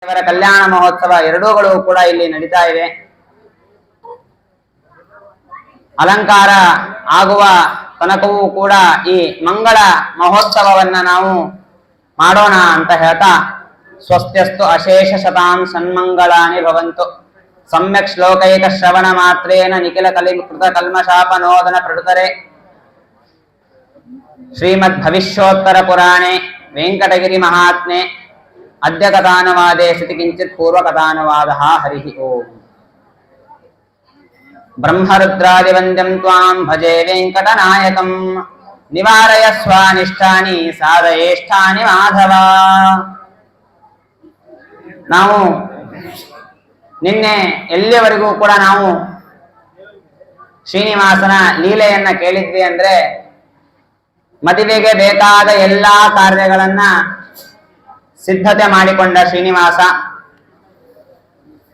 ದೇವರ ಕಲ್ಯಾಣ ಮಹೋತ್ಸವ ಎರಡೂಗಳು ಕೂಡ ಇಲ್ಲಿ ನಡೀತಾ ಇವೆ. ಅಲಂಕಾರ ಆಗುವ ತನಕವೂ ಕೂಡ ಈ ಮಂಗಳ ಮಹೋತ್ಸವವನ್ನ ನಾವು ಮಾಡೋಣ ಅಂತ ಹೇಳ್ತಾ, ಸ್ವಸ್ತ್ಯಸ್ತು ಅಶೇಷ ಶತಾಂ ಸನ್ಮಂಗಳಾನಿ ಭವಂತು. ಸಮ್ಯಕ್ ಶ್ಲೋಕೈಕ ಶ್ರವಣ ಮಾತ್ರೇನ ನಿಖಿಲ ಕಲಿಕೃತ ಕಲ್ಮಶಾಪನೋದನ ಪ್ರಡುತರೆ ಶ್ರೀಮದ್ ಭವಿಷ್ಯೋತ್ತರ ಪುರಾಣೆ ವೆಂಕಟಗಿರಿ ಮಹಾತ್ಮೆ ಅದ್ಯ ಕಥಾನುವಾದೆ ಸ್ಥಿತಿ ಕಿಂಚಿತ್ ಪೂರ್ವ ಕಥಾನುವಾದ. ಹರಿ ಓಂ. ಬ್ರಹ್ಮರುದ್ರಾದಿವಂದ್ಯಂ ತ್ವಾಂ ಭಜೆ ವೆಂಕಟನಾಯಕಂ ನಿವಾರಯ ಸ್ವಾನಿಷ್ಠಾನಿ ಸಾಧಯೇಷ್ಠಾನಿ ಮಾಧವ. ನಾವು ನಿನ್ನೆ ಎಲ್ಲಿಯವರೆಗೂ ಕೂಡ ನಾವು ಶ್ರೀನಿವಾಸನ ಲೀಲೆಯನ್ನ ಕೇಳಿದ್ವಿ ಅಂದ್ರೆ, ಮದುವೆಗೆ ಬೇಕಾದ ಎಲ್ಲಾ ಕಾರ್ಯಗಳನ್ನ ಸಿದ್ಧತೆ ಮಾಡಿಕೊಂಡ ಶ್ರೀನಿವಾಸ.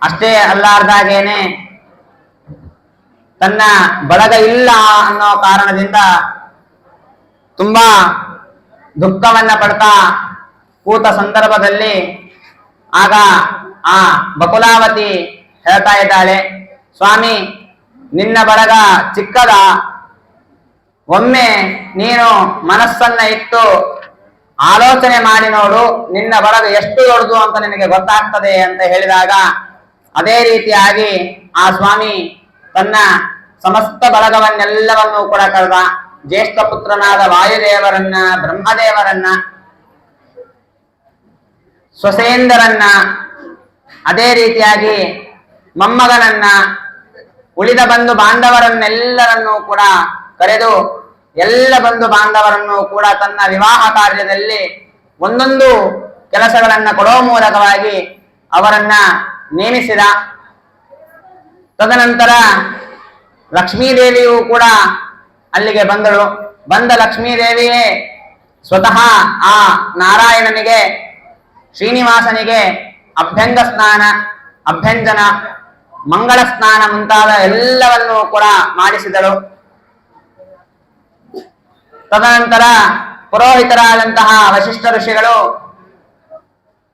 ಅಷ್ಟೇ ಅಲ್ಲಾರ್ದಾಗೇನೆ ತನ್ನ ಬಳಗ ಇಲ್ಲ ಅನ್ನೋ ಕಾರಣದಿಂದ ತುಂಬಾ ದುಃಖವನ್ನ ಪಡ್ತಾ ಕೂತ ಸಂದರ್ಭದಲ್ಲಿ ಆಗ ಆ ಬಕುಲಾವತಿ ಹೇಳ್ತಾ ಇದ್ದಾಳೆ, ಸ್ವಾಮಿ ನಿನ್ನ ಬಳಗ ಚಿಕ್ಕದ, ಒಮ್ಮೆ ನೀನು ಮನಸ್ಸನ್ನ ಇಟ್ಟು ಆಲೋಚನೆ ಮಾಡಿ ನೋಡು, ನಿನ್ನ ಬಳಗ ಎಷ್ಟು ದೊಡ್ಡದು ಅಂತ ನಿನಗೆ ಗೊತ್ತಾಗ್ತದೆ ಅಂತ ಹೇಳಿದಾಗ, ಅದೇ ರೀತಿಯಾಗಿ ಆ ಸ್ವಾಮಿ ತನ್ನ ಸಮಸ್ತ ಬಳಗವನ್ನೆಲ್ಲವನ್ನೂ ಕೂಡ ಕರೆದ. ಜ್ಯೇಷ್ಠ ಪುತ್ರನಾದ ವಾಯುದೇವರನ್ನ, ಬ್ರಹ್ಮದೇವರನ್ನ, ಸ್ವಸೇಂದ್ರನ್ನ, ಅದೇ ರೀತಿಯಾಗಿ ಮೊಮ್ಮಗನನ್ನ, ಉಳಿದ ಬಂಧು ಬಾಂಧವರನ್ನೆಲ್ಲರನ್ನೂ ಕೂಡ ಕರೆದು ಎಲ್ಲ ಬಂಧು ಬಾಂಧವರನ್ನು ಕೂಡ ತನ್ನ ವಿವಾಹ ಕಾರ್ಯದಲ್ಲಿ ಒಂದೊಂದು ಕೆಲಸಗಳನ್ನ ಕೊಡುವ ಮೂಲಕವಾಗಿ ಅವರನ್ನ ನೇಮಿಸಿದ. ತದನಂತರ ಲಕ್ಷ್ಮೀದೇವಿಯು ಕೂಡ ಅಲ್ಲಿಗೆ ಬಂದಳು. ಬಂದ ಲಕ್ಷ್ಮೀದೇವಿಯೇ ಸ್ವತಃ ಆ ನಾರಾಯಣನಿಗೆ, ಶ್ರೀನಿವಾಸನಿಗೆ ಅಭ್ಯಂಗ ಸ್ನಾನ, ಅಭ್ಯಂಜನ, ಮಂಗಳ ಸ್ನಾನ ಮುಂತಾದ ಎಲ್ಲವನ್ನೂ ಕೂಡ ಮಾಡಿಸಿದಳು. ತದನಂತರ ಪುರೋಹಿತರಾದಂತಹ ವಶಿಷ್ಠ ಋಷಿಗಳು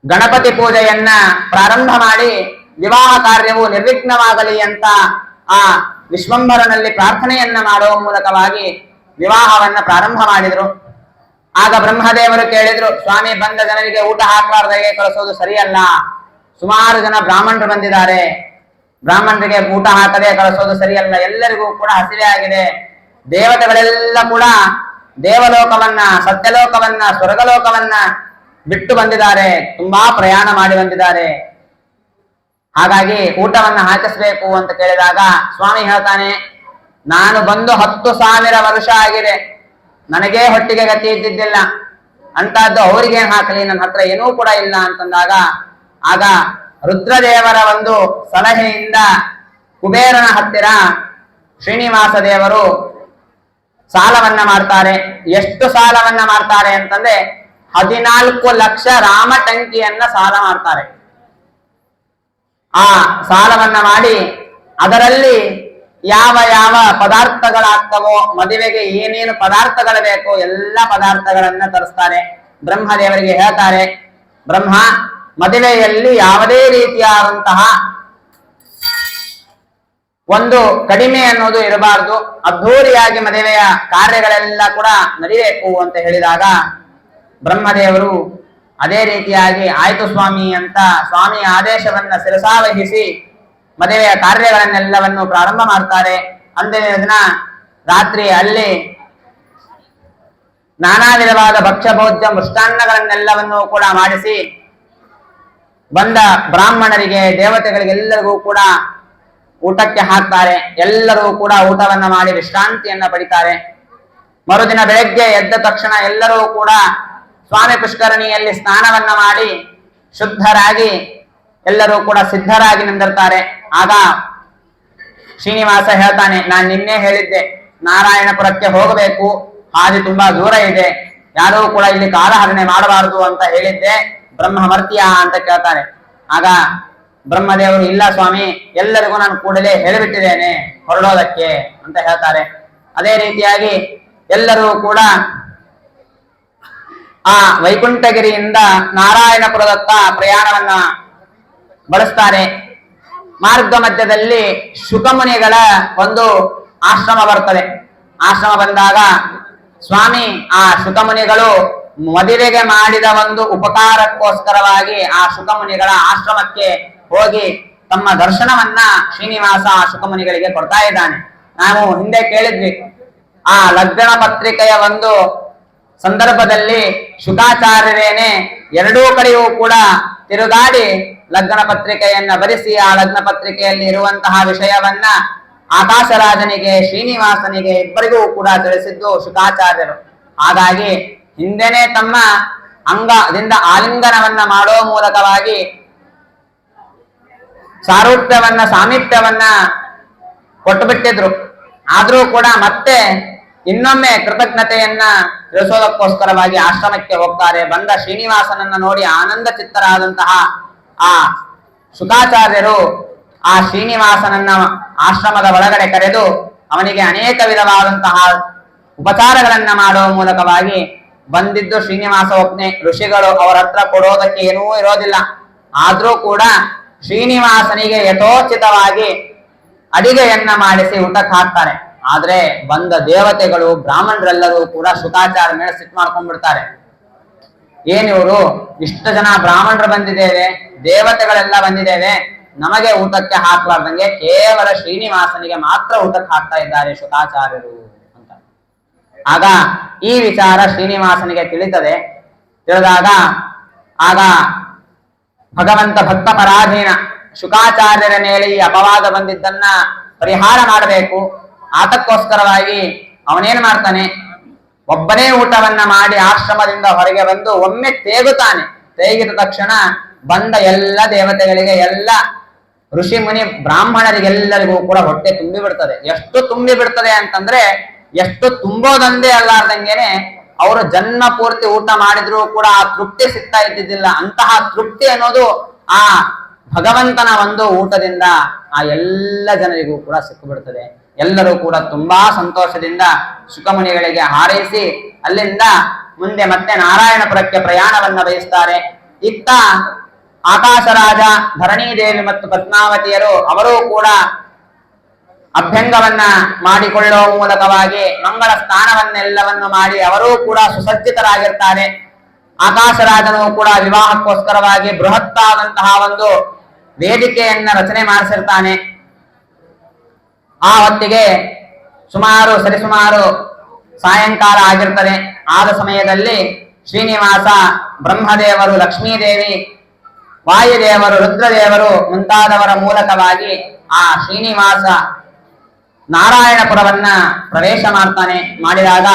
ಗಣಪತಿ ಪೂಜೆಯನ್ನ ಪ್ರಾರಂಭ ಮಾಡಿ ವಿವಾಹ ಕಾರ್ಯವು ನಿರ್ವಿಘ್ನವಾಗಲಿ ಅಂತ ಆ ವಿಶ್ವಂಭರನಲ್ಲಿ ಪ್ರಾರ್ಥನೆಯನ್ನ ಮಾಡುವ ಮೂಲಕವಾಗಿ ವಿವಾಹವನ್ನ ಪ್ರಾರಂಭ ಮಾಡಿದ್ರು. ಆಗ ಬ್ರಹ್ಮದೇವರು ಕೇಳಿದ್ರು, ಸ್ವಾಮಿ ಬಂದ ಜನರಿಗೆ ಊಟ ಹಾಕಲಾರ್ದಾಗೆ ಕಳಿಸೋದು ಸರಿಯಲ್ಲ, ಸುಮಾರು ಜನ ಬ್ರಾಹ್ಮಣರು ಬಂದಿದ್ದಾರೆ, ಬ್ರಾಹ್ಮಣರಿಗೆ ಊಟ ಹಾಕದೆ ಕಳಿಸೋದು ಸರಿಯಲ್ಲ, ಎಲ್ಲರಿಗೂ ಕೂಡ ಹಸಿವೆ ಆಗಿದೆ, ದೇವತೆಗಳೆಲ್ಲ ಕೂಡ ದೇವಲೋಕವನ್ನ, ಸತ್ಯಲೋಕವನ್ನ, ಸ್ವರ್ಗಲೋಕವನ್ನ ಬಿಟ್ಟು ಬಂದಿದ್ದಾರೆ, ತುಂಬಾ ಪ್ರಯಾಣ ಮಾಡಿ ಬಂದಿದ್ದಾರೆ, ಹಾಗಾಗಿ ಊಟವನ್ನ ಹಾಕಿಸ್ಬೇಕು ಅಂತ ಕೇಳಿದಾಗ ಸ್ವಾಮಿ ಹೇಳ್ತಾನೆ, ನಾನು ಬಂದು 10,000 ವರ್ಷ ಆಗಿದೆ, ನನಗೇ ಹೊಟ್ಟಿಗೆ ಗತಿ ಇದ್ದಿದ್ದಿಲ್ಲ, ಅಂತದ್ದು ಅವ್ರಿಗೇನ್ ಹಾಕಲಿ, ನನ್ನ ಹತ್ರ ಏನೂ ಕೂಡ ಇಲ್ಲ ಅಂತಂದಾಗ, ಆಗ ರುದ್ರದೇವರ ಒಂದು ಸಲಹೆಯಿಂದ ಕುಬೇರನ ಹತ್ತಿರ ಶ್ರೀನಿವಾಸ ದೇವರು ಸಾಲವನ್ನ ಮಾಡ್ತಾರೆ. ಎಷ್ಟು ಸಾಲವನ್ನ ಮಾಡ್ತಾರೆ ಅಂತಂದ್ರೆ 14 ಲಕ್ಷ ರಾಮಟಂಕಿಯನ್ನ ಸಾಲ ಮಾಡ್ತಾರೆ. ಆ ಸಾಲವನ್ನ ಮಾಡಿ ಅದರಲ್ಲಿ ಯಾವ ಯಾವ ಪದಾರ್ಥಗಳಾಗ್ತವೋ, ಮದುವೆಗೆ ಏನೇನು ಪದಾರ್ಥಗಳು ಬೇಕೋ ಎಲ್ಲ ಪದಾರ್ಥಗಳನ್ನ ತರಿಸ್ತಾರೆ. ಬ್ರಹ್ಮದೇವರಿಗೆ ಹೇಳ್ತಾರೆ, ಬ್ರಹ್ಮ ಮದುವೆಯಲ್ಲಿ ಯಾವುದೇ ರೀತಿಯಾದಂತಹ ಒಂದು ಕಡಿಮೆ ಅನ್ನೋದು ಇರಬಾರದು, ಅದ್ಧೂರಿಯಾಗಿ ಮದುವೆಯ ಕಾರ್ಯಗಳೆಲ್ಲ ಕೂಡ ನಡಿಬೇಕು ಅಂತ ಹೇಳಿದಾಗ ಬ್ರಹ್ಮದೇವರು ಅದೇ ರೀತಿಯಾಗಿ ಆಯ್ತು ಸ್ವಾಮಿ ಅಂತ ಸ್ವಾಮಿಯ ಆದೇಶವನ್ನ ಶಿರಸಾವಹಿಸಿ ಮದುವೆಯ ಕಾರ್ಯಗಳನ್ನೆಲ್ಲವನ್ನು ಪ್ರಾರಂಭ ಮಾಡ್ತಾರೆ. ಅಂದಿನ ದಿನ ರಾತ್ರಿ ಅಲ್ಲಿ ನಾನಾ ವಿಧವಾದ ಭಕ್ಷ್ಯ ಭೋಜ್ಯ ಮೃಷ್ಟಾನ್ನಗಳನ್ನೆಲ್ಲವನ್ನೂ ಕೂಡ ಮಾಡಿಸಿ ಬಂದ ಬ್ರಾಹ್ಮಣರಿಗೆ, ದೇವತೆಗಳಿಗೆಲ್ಲರಿಗೂ ಕೂಡ ಊಟಕ್ಕೆ ಹಾಕ್ತಾರೆ. ಎಲ್ಲರೂ ಕೂಡ ಊಟವನ್ನ ಮಾಡಿ ವಿಶ್ರಾಂತಿಯನ್ನ ಪಡಿತಾರೆ. ಮರುದಿನ ಬೆಳಗ್ಗೆ ಎದ್ದ ತಕ್ಷಣ ಎಲ್ಲರೂ ಕೂಡ ಸ್ವಾಮಿ ಪುಷ್ಕರಣಿಯಲ್ಲಿ ಸ್ನಾನವನ್ನ ಮಾಡಿ ಶುದ್ಧರಾಗಿ ಎಲ್ಲರೂ ಕೂಡ ಸಿದ್ಧರಾಗಿ ನಿಂದಿರ್ತಾರೆ. ಆಗ ಶ್ರೀನಿವಾಸ ಹೇಳ್ತಾನೆ, ನಾನು ನಿನ್ನೆ ಹೇಳಿದ್ದೆ ನಾರಾಯಣಪುರಕ್ಕೆ ಹೋಗಬೇಕು, ಹಾದಿ ತುಂಬಾ ದೂರ ಇದೆ, ಯಾರೂ ಕೂಡ ಇಲ್ಲಿ ಕಾಲಹರಣೆ ಮಾಡಬಾರದು ಅಂತ ಹೇಳಿದ್ದೆ, ಬ್ರಹ್ಮ ಮರ್ತ್ಯ ಅಂತ ಕೇಳ್ತಾರೆ. ಆಗ ಬ್ರಹ್ಮದೇವರು, ಇಲ್ಲ ಸ್ವಾಮಿ, ಎಲ್ಲರಿಗೂ ನಾನು ಕೂಡಲೇ ಹೇಳಿಬಿಟ್ಟಿದ್ದೇನೆ ಹೊರಡೋದಕ್ಕೆ ಅಂತ ಹೇಳ್ತಾರೆ. ಅದೇ ರೀತಿಯಾಗಿ ಎಲ್ಲರೂ ಕೂಡ ಆ ವೈಕುಂಠಗಿರಿಯಿಂದ ನಾರಾಯಣಪುರದತ್ತ ಪ್ರಯಾಣವನ್ನ ಬಳಸ್ತಾರೆ. ಮಾರ್ಗ ಮಧ್ಯದಲ್ಲಿ ಶುಕಮುನಿಗಳ ಒಂದು ಆಶ್ರಮ ಬರ್ತದೆ. ಆಶ್ರಮ ಬಂದಾಗ ಸ್ವಾಮಿ ಆ ಶುಕಮುನಿಗಳು ಮದುವೆಗೆ ಮಾಡಿದ ಒಂದು ಉಪಕಾರಕ್ಕೋಸ್ಕರವಾಗಿ ಆ ಶುಕಮುನಿಗಳ ಆಶ್ರಮಕ್ಕೆ ಹೋಗಿ ತಮ್ಮ ದರ್ಶನವನ್ನ ಶ್ರೀನಿವಾಸ ಆ ಶುಕಮುನಿಗಳಿಗೆ ಕೊಡ್ತಾ ಇದ್ದಾನೆ. ನಾವು ಹಿಂದೆ ಕೇಳಿದ್ವಿ, ಆ ಲಗ್ನ ಪತ್ರಿಕೆಯ ಒಂದು ಸಂದರ್ಭದಲ್ಲಿ ಶುಕಾಚಾರ್ಯರೇನೆ ಎರಡೂ ಕಡೆಯೂ ಕೂಡ ತಿರುಗಾಡಿ ಲಗ್ನ ಪತ್ರಿಕೆಯನ್ನ ಬರೆಸಿ ಆ ಲಗ್ನ ಪತ್ರಿಕೆಯಲ್ಲಿ ಇರುವಂತಹ ವಿಷಯವನ್ನ ಆಕಾಶರಾಜನಿಗೆ ಶ್ರೀನಿವಾಸನಿಗೆ ಇಬ್ಬರಿಗೂ ಕೂಡ ತಿಳಿಸಿದ್ದು ಶುಕಾಚಾರ್ಯರು. ಹಾಗಾಗಿ ಹಿಂದೆನೆ ತಮ್ಮ ಅಂಗದಿಂದ ಆಲಿಂಗನವನ್ನ ಮಾಡೋ ಮೂಲಕವಾಗಿ ಸಾಮೀಪ್ಯವನ್ನ ಕೊಟ್ಟು ಬಿಟ್ಟಿದ್ರು. ಆದ್ರೂ ಕೂಡ ಮತ್ತೆ ಇನ್ನೊಮ್ಮೆ ಕೃತಜ್ಞತೆಯನ್ನ ತಿಳಿಸೋದಕ್ಕೋಸ್ಕರವಾಗಿ ಆಶ್ರಮಕ್ಕೆ ಹೋಗ್ತಾರೆ. ಬಂದ ಶ್ರೀನಿವಾಸನನ್ನ ನೋಡಿ ಆನಂದ ಚಿತ್ತರಾದಂತಹ ಆ ಶುಕಾಚಾರ್ಯರು ಆ ಶ್ರೀನಿವಾಸನನ್ನ ಆಶ್ರಮದ ಒಳಗಡೆ ಕರೆದು ಅವನಿಗೆ ಅನೇಕ ವಿಧವಾದಂತಹ ಉಪಚಾರಗಳನ್ನ ಮಾಡುವ ಮೂಲಕವಾಗಿ ಬಂದಿದ್ದು ಶ್ರೀನಿವಾಸ ಒಪ್ನೆ. ಋಷಿಗಳು ಅವರ ಹತ್ರ ಕೊಡೋದಕ್ಕೆ ಏನೂ ಇರೋದಿಲ್ಲ. ಆದ್ರೂ ಕೂಡ ಶ್ರೀನಿವಾಸನಿಗೆ ಯಥೋಚಿತವಾಗಿ ಅಡಿಗೆಯನ್ನ ಮಾಡಿಸಿ ಊಟಕ್ಕೆ ಹಾಕ್ತಾರೆ. ಆದ್ರೆ ಬಂದ ದೇವತೆಗಳು ಬ್ರಾಹ್ಮಣರೆಲ್ಲರೂ ಕೂಡ ಶುಕಾಚಾರ್ಯ ಮೇಲೆ ಸಿಟ್ಟು ಮಾಡ್ಕೊಂಡ್ಬಿಡ್ತಾರೆ. ಏನಿವರು ಇಷ್ಟು ಜನ ಬ್ರಾಹ್ಮಣರು ಬಂದಿದ್ದೇವೆ, ದೇವತೆಗಳೆಲ್ಲ ಬಂದಿದ್ದೇವೆ, ನಮಗೆ ಊಟಕ್ಕೆ ಹಾಕ್ಲಾರ್ದಂಗೆ ಕೇವಲ ಶ್ರೀನಿವಾಸನಿಗೆ ಮಾತ್ರ ಊಟಕ್ಕೆ ಹಾಕ್ತಾ ಇದ್ದಾರೆ ಶುಕಾಚಾರ್ಯರು ಅಂತ. ಆಗ ಈ ವಿಚಾರ ಶ್ರೀನಿವಾಸನಿಗೆ ತಿಳಿತದೆ. ತಿಳಿದಾಗ ಆಗ ಭಗವಂತ ಭಕ್ತ ಪರಾಧೀನ, ಶುಕಾಚಾರ್ಯರ ಮೇಲೆ ಈ ಅಪವಾದ ಬಂದಿದ್ದನ್ನ ಪರಿಹಾರ ಮಾಡಬೇಕು. ಆತಕ್ಕೋಸ್ಕರವಾಗಿ ಅವನೇನ್ ಮಾಡ್ತಾನೆ, ಒಬ್ಬನೇ ಊಟವನ್ನ ಮಾಡಿ ಆಶ್ರಮದಿಂದ ಹೊರಗೆ ಬಂದು ಒಮ್ಮೆ ತೇಗುತ್ತಾನೆ. ತೇಗಿದ ತಕ್ಷಣ ಬಂದ ಎಲ್ಲ ದೇವತೆಗಳಿಗೆ, ಎಲ್ಲ ಋಷಿ ಮುನಿ ಬ್ರಾಹ್ಮಣರಿಗೆಲ್ಲರಿಗೂ ಕೂಡ ಹೊಟ್ಟೆ ತುಂಬಿ ಬಿಡ್ತದೆ. ಎಷ್ಟು ತುಂಬಿ ಬಿಡ್ತದೆ ಅಂತಂದ್ರೆ, ಎಷ್ಟು ತುಂಬೋದಂದೇ ಅಲ್ಲಾರ್ದಂಗೆನೆ ಅವರು ಜನ್ಮ ಪೂರ್ತಿ ಊಟ ಮಾಡಿದ್ರು ಕೂಡ ಆ ತೃಪ್ತಿ ಸಿಗ್ತಾ ಇದ್ದಿದ್ದಿಲ್ಲ. ಅಂತಹ ತೃಪ್ತಿ ಅನ್ನೋದು ಆ ಭಗವಂತನ ಒಂದು ಊಟದಿಂದ ಆ ಎಲ್ಲ ಜನರಿಗೂ ಕೂಡ ಸಿಕ್ಕು ಬಿಡ್ತದೆ. ಎಲ್ಲರೂ ಕೂಡ ತುಂಬಾ ಸಂತೋಷದಿಂದ ಶುಕಮುನಿಗಳಿಗೆ ಹಾರೈಸಿ ಅಲ್ಲಿಂದ ಮುಂದೆ ಮತ್ತೆ ನಾರಾಯಣಪುರಕ್ಕೆ ಪ್ರಯಾಣವನ್ನ ಬಯಸ್ತಾರೆ. ಇತ್ತ ಆಕಾಶರಾಜ, ಧರಣೀದೇವಿ ಮತ್ತು ಪದ್ಮಾವತಿಯರು ಅವರೂ ಕೂಡ ಅಭ್ಯಂಗವನ್ನ ಮಾಡಿಕೊಳ್ಳುವ ಮೂಲಕವಾಗಿ ಮಂಗಳ ಸ್ನಾನವನ್ನೆಲ್ಲವನ್ನು ಮಾಡಿ ಅವರೂ ಕೂಡ ಸುಸಜ್ಜಿತರಾಗಿರ್ತಾರೆ. ಆಕಾಶರಾಜನು ಕೂಡ ವಿವಾಹಕ್ಕೋಸ್ಕರವಾಗಿ ಬೃಹತ್ತಾದಂತಹ ಒಂದು ವೇದಿಕೆಯನ್ನ ರಚನೆ ಮಾಡಿಸಿರ್ತಾನೆ. ಆ ಹೊತ್ತಿಗೆ ಸರಿಸುಮಾರು ಸಾಯಂಕಾಲ ಆಗಿರ್ತದೆ. ಆದ ಸಮಯದಲ್ಲಿ ಶ್ರೀನಿವಾಸ, ಬ್ರಹ್ಮದೇವರು, ಲಕ್ಷ್ಮೀದೇವಿ, ವಾಯುದೇವರು, ರುದ್ರದೇವರು ಮುಂತಾದವರ ಮೂಲಕವಾಗಿ ಆ ಶ್ರೀನಿವಾಸ ನಾರಾಯಣಪುರವನ್ನ ಪ್ರವೇಶ ಮಾಡ್ತಾನೆ. ಮಾಡಿದಾಗ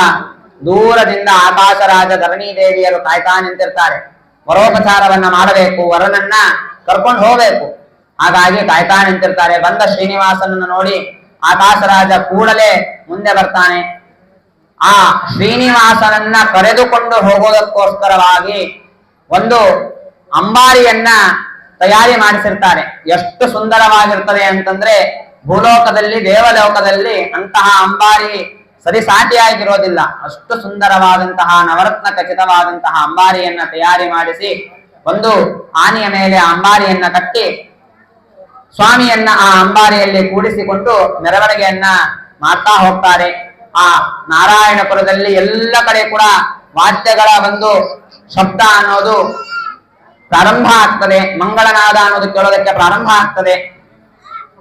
ದೂರದಿಂದ ಆಕಾಶರಾಜ, ಧರಣೀದೇವಿಯರು ಕಾಯ್ತಾ ನಿಂತಿರ್ತಾರೆ. ವರೋಪಚಾರವನ್ನ ಮಾಡಬೇಕು, ವರನನ್ನ ಕರ್ಕೊಂಡು ಹೋಗ್ಬೇಕು. ಹಾಗಾಗಿ ಕಾಯ್ತಾ ನಿಂತಿರ್ತಾರೆ. ಬಂದ ಶ್ರೀನಿವಾಸನನ್ನು ನೋಡಿ ಆಕಾಶರಾಜ ಕೂಡಲೇ ಮುಂದೆ ಬರ್ತಾನೆ. ಆ ಶ್ರೀನಿವಾಸನನ್ನ ಕರೆದುಕೊಂಡು ಹೋಗೋದಕ್ಕೋಸ್ಕರವಾಗಿ ಒಂದು ಅಂಬಾರಿಯನ್ನ ತಯಾರಿ ಮಾಡಿಸಿರ್ತಾರೆ. ಎಷ್ಟು ಸುಂದರವಾಗಿರ್ತದೆ ಅಂತಂದ್ರೆ, ಭೂಲೋಕದಲ್ಲಿ, ದೇವಲೋಕದಲ್ಲಿ ಅಂತಹ ಅಂಬಾರಿ ಸರಿಸಾಟಿಯಾಗಿರೋದಿಲ್ಲ. ಅಷ್ಟು ಸುಂದರವಾದಂತಹ ನವರತ್ನ ಖಚಿತವಾದಂತಹ ಅಂಬಾರಿಯನ್ನ ತಯಾರಿ ಮಾಡಿಸಿ ಒಂದು ಆನೆಯ ಮೇಲೆ ಅಂಬಾರಿಯನ್ನ ಕಟ್ಟಿ ಸ್ವಾಮಿಯನ್ನ ಆ ಅಂಬಾರಿಯಲ್ಲಿ ಕೂಡಿಸಿಕೊಂಡು ಮೆರವಣಿಗೆಯನ್ನ ಮಾಡ್ತಾ ಹೋಗ್ತಾರೆ. ಆ ನಾರಾಯಣಪುರದಲ್ಲಿ ಎಲ್ಲ ಕಡೆ ಕೂಡ ವಾದ್ಯಗಳ ಒಂದು ಶಬ್ದ ಅನ್ನೋದು ಪ್ರಾರಂಭ ಆಗ್ತದೆ. ಮಂಗಳನಾದ ಅನ್ನೋದು ಕೇಳೋದಕ್ಕೆ ಪ್ರಾರಂಭ ಆಗ್ತದೆ.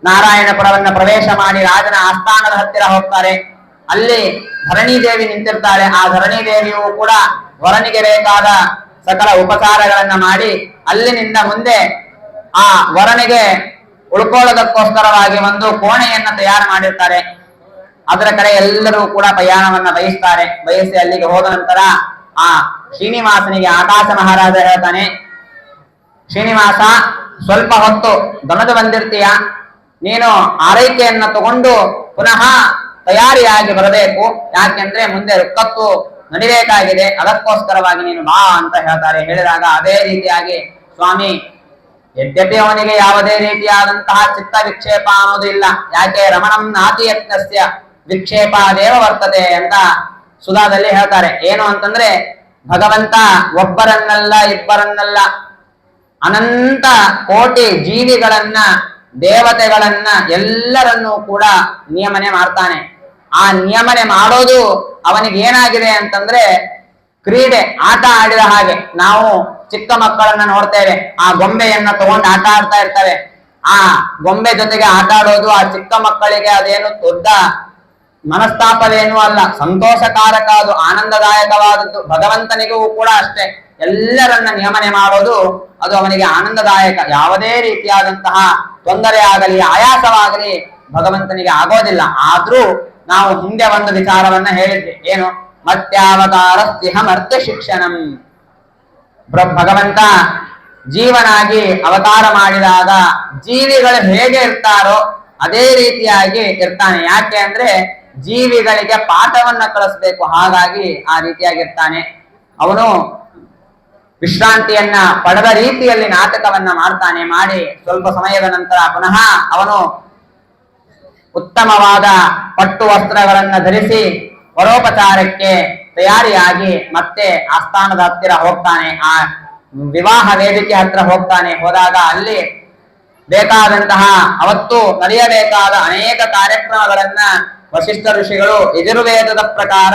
ನಾರಾಯಣಪುರವನ್ನ ಪ್ರವೇಶ ಮಾಡಿ ರಾಜನ ಆಸ್ಥಾನದ ಹತ್ತಿರ ಹೋಗ್ತಾರೆ. ಅಲ್ಲಿ ಧರಣೀದೇವಿ ನಿಂತಿರ್ತಾಳೆ. ಆ ಧರಣೀದೇವಿಯು ಕೂಡ ವರನಿಗೆ ಬೇಕಾದ ಸಕಲ ಉಪಚಾರಗಳನ್ನ ಮಾಡಿ ಅಲ್ಲಿನಿಂದ ಮುಂದೆ ಆ ವರನಿಗೆ ಉಳ್ಕೊಳ್ಳೋದಕ್ಕೋಸ್ಕರವಾಗಿ ಒಂದು ಕೋಣೆಯನ್ನ ತಯಾರು ಮಾಡಿರ್ತಾರೆ. ಅದರ ಕಡೆ ಎಲ್ಲರೂ ಕೂಡ ಪ್ರಯಾಣವನ್ನ ಬಯಸಿ ಅಲ್ಲಿಗೆ ಹೋದ ನಂತರ ಆ ಶ್ರೀನಿವಾಸನಿಗೆ ಆಕಾಶ ಮಹಾರಾಜ ಹೇಳ್ತಾನೆ, ಶ್ರೀನಿವಾಸ, ಸ್ವಲ್ಪ ಹೊತ್ತು ದಮದು ಬಂದಿರ್ತೀಯ, ನೀನು ಆರೈಕೆಯನ್ನ ತಗೊಂಡು ಪುನಃ ತಯಾರಿಯಾಗಿ ಬರಬೇಕು. ಯಾಕೆಂದ್ರೆ ಮುಂದೆ ರುಕ್ಕತ್ತು ನಡಿಬೇಕಾಗಿದೆ, ಅದಕ್ಕೋಸ್ಕರವಾಗಿ ನೀನು ಬಾ ಅಂತ ಹೇಳ್ತಾರೆ. ಹೇಳಿದಾಗ ಅದೇ ರೀತಿಯಾಗಿ ಸ್ವಾಮಿ, ಯದ್ಯಪಿ ಅವನಿಗೆ ಯಾವುದೇ ರೀತಿಯಾದಂತಹ ಚಿತ್ತ ವಿಕ್ಷೇಪ ಅನ್ನೋದು ಇಲ್ಲ. ಯಾಕೆ ರಮಣಂ ನಾತಿ ಯತ್ನಸ್ಯ ವಿಕ್ಷೇಪ ದೇವ ವರ್ತತೆ ಅಂತ ಸುಧಾದಲ್ಲಿ ಹೇಳ್ತಾರೆ. ಏನು ಅಂತಂದ್ರೆ, ಭಗವಂತ ಒಬ್ಬರನ್ನಲ್ಲ ಇಬ್ಬರನ್ನಲ್ಲ ಅನಂತ ಕೋಟಿ ಜೀವಿಗಳನ್ನ, ದೇವತೆಗಳನ್ನ ಎಲ್ಲರನ್ನೂ ಕೂಡ ನಿಯಮನೆ ಮಾಡ್ತಾನೆ. ಆ ನಿಯಮನೆ ಮಾಡೋದು ಅವನಿಗೆ ಏನಾಗಿದೆ ಅಂತಂದ್ರೆ ಕ್ರೀಡೆ, ಆಟ ಆಡಿದ ಹಾಗೆ. ನಾವು ಚಿಕ್ಕ ಮಕ್ಕಳನ್ನ ನೋಡ್ತೇವೆ, ಆ ಗೊಂಬೆಯನ್ನ ತಗೊಂಡು ಆಟ ಆಡ್ತಾ ಇರ್ತಾರೆ. ಆ ಗೊಂಬೆ ಜೊತೆಗೆ ಆಟ ಆಡೋದು ಆ ಚಿಕ್ಕ ಮಕ್ಕಳಿಗೆ ಅದೇನು ದೊಡ್ಡ ಮನಸ್ತಾಪವೇನೂ ಅಲ್ಲ, ಸಂತೋಷಕಾರಕ, ಅದು ಆನಂದದಾಯಕವಾದದ್ದು. ಭಗವಂತನಿಗೂ ಕೂಡ ಅಷ್ಟೇ, ಎಲ್ಲರನ್ನ ನಿಯಮನೆ ಮಾಡೋದು ಅದು ಅವನಿಗೆ ಆನಂದದಾಯಕ. ಯಾವುದೇ ರೀತಿಯಾದಂತಹ ತೊಂದರೆ ಆಗಲಿ, ಆಯಾಸವಾಗಲಿ ಭಗವಂತನಿಗೆ ಆಗೋದಿಲ್ಲ. ಆದ್ರೂ ನಾವು ಹಿಂದೆ ಒಂದು ವಿಚಾರವನ್ನ ಹೇಳಿದ್ವಿ, ಏನು? ಮತ್ಯಾವತಾರ ಸ್ತಿಹಮರ್ಥ ಶಿಕ್ಷಣಂ. ಭಗವಂತ ಜೀವನಾಗಿ ಅವತಾರ ಮಾಡಿದಾಗ ಜೀವಿಗಳು ಹೇಗೆ ಇರ್ತಾರೋ ಅದೇ ರೀತಿಯಾಗಿ ಇರ್ತಾನೆ. ಯಾಕೆ ಅಂದ್ರೆ ಜೀವಿಗಳಿಗೆ ಪಾಠವನ್ನ ಕಲಿಸ್ಬೇಕು, ಹಾಗಾಗಿ ಆ ರೀತಿಯಾಗಿರ್ತಾನೆ. ಅವನು ವಿಶ್ರಾಂತಿಯನ್ನ ಪಡೆದ ರೀತಿಯಲ್ಲಿ ನಾಟಕವನ್ನ ಮಾಡ್ತಾನೆ. ಮಾಡಿ ಸ್ವಲ್ಪ ಸಮಯದ ನಂತರ ಪುನಃ ಅವನು ಉತ್ತಮವಾದ ಪಟ್ಟು ವಸ್ತ್ರಗಳನ್ನ ಧರಿಸಿ ಪರೋಪಚಾರಕ್ಕೆ ತಯಾರಿಯಾಗಿ ಮತ್ತೆ ಆಸ್ಥಾನದ ಹತ್ತಿರ ಹೋಗ್ತಾನೆ. ಆ ವಿವಾಹ ವೇದಿಕೆ ಹತ್ರ ಹೋಗ್ತಾನೆ. ಹೋದಾಗ ಅಲ್ಲಿ ಬೇಕಾದಂತಹ ಅವತ್ತು ನಡೆಯಬೇಕಾದ ಅನೇಕ ಕಾರ್ಯಕ್ರಮಗಳನ್ನ ವಶಿಷ್ಠ ಋಷಿಗಳು ಯಜುರ್ವೇದದ ಪ್ರಕಾರ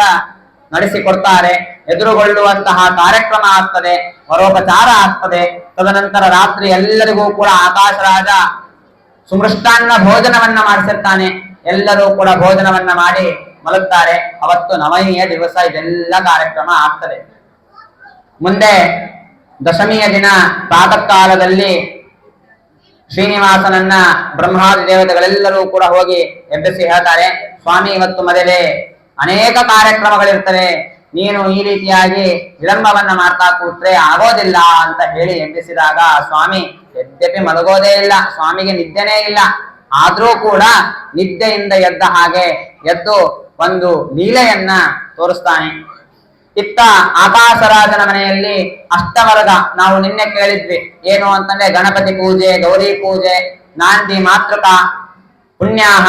ನಡೆಸಿಕೊಡ್ತಾರೆ. ಎದುರುಗೊಳ್ಳುವಂತಹ ಕಾರ್ಯಕ್ರಮ ಆಗ್ತದೆ, ಪರೋಪಚಾರ ಆಗ್ತದೆ. ತದನಂತರ ರಾತ್ರಿ ಎಲ್ಲರಿಗೂ ಕೂಡ ಆಕಾಶ ರಾಜ ಸುಮೃಷ್ಟಾನ್ನ ಭೋಜನವನ್ನ ಮಾಡಿಸಿರ್ತಾನೆ. ಎಲ್ಲರೂ ಕೂಡ ಭೋಜನವನ್ನ ಮಾಡಿ ಮಲಗ್ತಾರೆ. ಅವತ್ತು ನವಮಿಯ ದಿವಸ ಇದೆಲ್ಲ ಕಾರ್ಯಕ್ರಮ ಆಗ್ತದೆ. ಮುಂದೆ ದಶಮಿಯ ದಿನ ಪ್ರಾತಃ ಕಾಲದಲ್ಲಿ ಶ್ರೀನಿವಾಸನನ್ನ ಬ್ರಹ್ಮಾದಿ ದೇವತೆಗಳೆಲ್ಲರೂ ಕೂಡ ಹೋಗಿ ಎಬ್ಬಿಸಿ ಹೇಳ್ತಾರೆ, ಸ್ವಾಮಿ ಇವತ್ತು ಮದುವೆ ಅನೇಕ ಕಾರ್ಯಕ್ರಮಗಳಿರ್ತವೆ, ನೀನು ಈ ರೀತಿಯಾಗಿ ವಿಳಂಬವನ್ನ ಮಾಡ್ತಾ ಕೂತ್ರೆ ಆಗೋದಿಲ್ಲ ಅಂತ ಹೇಳಿ ಎಬ್ಬಿಸಿದಾಗ ಸ್ವಾಮಿ ಯದ್ಯಪಿ ಮಲಗೋದೇ ಇಲ್ಲ, ಸ್ವಾಮಿಗೆ ನಿದ್ದೆನೇ ಇಲ್ಲ. ಆದ್ರೂ ಕೂಡ ನಿದ್ದೆಯಿಂದ ಎದ್ದ ಹಾಗೆ ಎದ್ದು ಒಂದು ಲೀಲೆಯನ್ನ ತೋರಿಸ್ತಾನೆ. ಇತ್ತ ಆಕಾಶರಾಜನ ಮನೆಯಲ್ಲಿ ಅಷ್ಟವರ್ಗ ನಾವು ನಿನ್ನೆ ಕೇಳಿದ್ವಿ, ಏನು ಅಂತಂದ್ರೆ ಗಣಪತಿ ಪೂಜೆ, ಗೌರಿ ಪೂಜೆ, ನಾಂದಿ ಮಾತೃಕ, ಪುಣ್ಯಾಹ,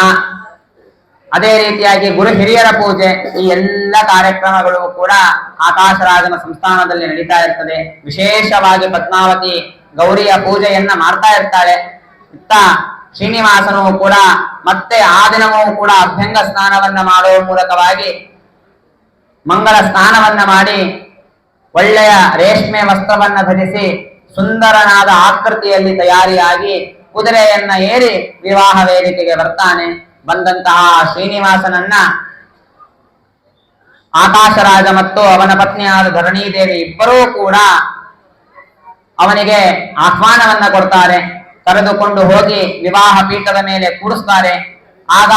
ಅದೇ ರೀತಿಯಾಗಿ ಗುರು ಹಿರಿಯರ ಪೂಜೆ, ಈ ಎಲ್ಲ ಕಾರ್ಯಕ್ರಮಗಳು ಕೂಡ ಆಕಾಶರಾಜನ ಸಂಸ್ಥಾನದಲ್ಲಿ ನಡೀತಾ ಇರ್ತದೆ. ವಿಶೇಷವಾಗಿ ಪದ್ಮಾವತಿ ಗೌರಿಯ ಪೂಜೆಯನ್ನ ಮಾಡ್ತಾ ಇರ್ತಾಳೆ. ಇತ್ತ ಶ್ರೀನಿವಾಸನು ಕೂಡ ಮತ್ತೆ ಆ ದಿನವೂ ಕೂಡ ಅಭ್ಯಂಗ ಸ್ನಾನವನ್ನ ಮಾಡುವ ಮೂಲಕವಾಗಿ ಮಂಗಳ ಸ್ನಾನವನ್ನ ಮಾಡಿ ಒಳ್ಳೆಯ ರೇಷ್ಮೆ ವಸ್ತ್ರವನ್ನ ಧರಿಸಿ ಸುಂದರನಾದ ಆಕೃತಿಯಲ್ಲಿ ತಯಾರಿಯಾಗಿ ಕುದುರೆಯನ್ನ ಏರಿ ವಿವಾಹ ವೇದಿಕೆಗೆ ಬರ್ತಾನೆ. ಬಂದಂತಹ ಶ್ರೀನಿವಾಸನನ್ನ ಆಕಾಶರಾಜ ಮತ್ತು ಅವನ ಪತ್ನಿಯಾದ ಧರಣೀದೇವಿ ಇಬ್ಬರೂ ಕೂಡ ಅವನಿಗೆ ಆಹ್ವಾನವನ್ನ ಕೊಡ್ತಾರೆ. ಕರೆದುಕೊಂಡು ಹೋಗಿ ವಿವಾಹ ಪೀಠದ ಮೇಲೆ ಕೂಡಿಸ್ತಾರೆ. ಆಗ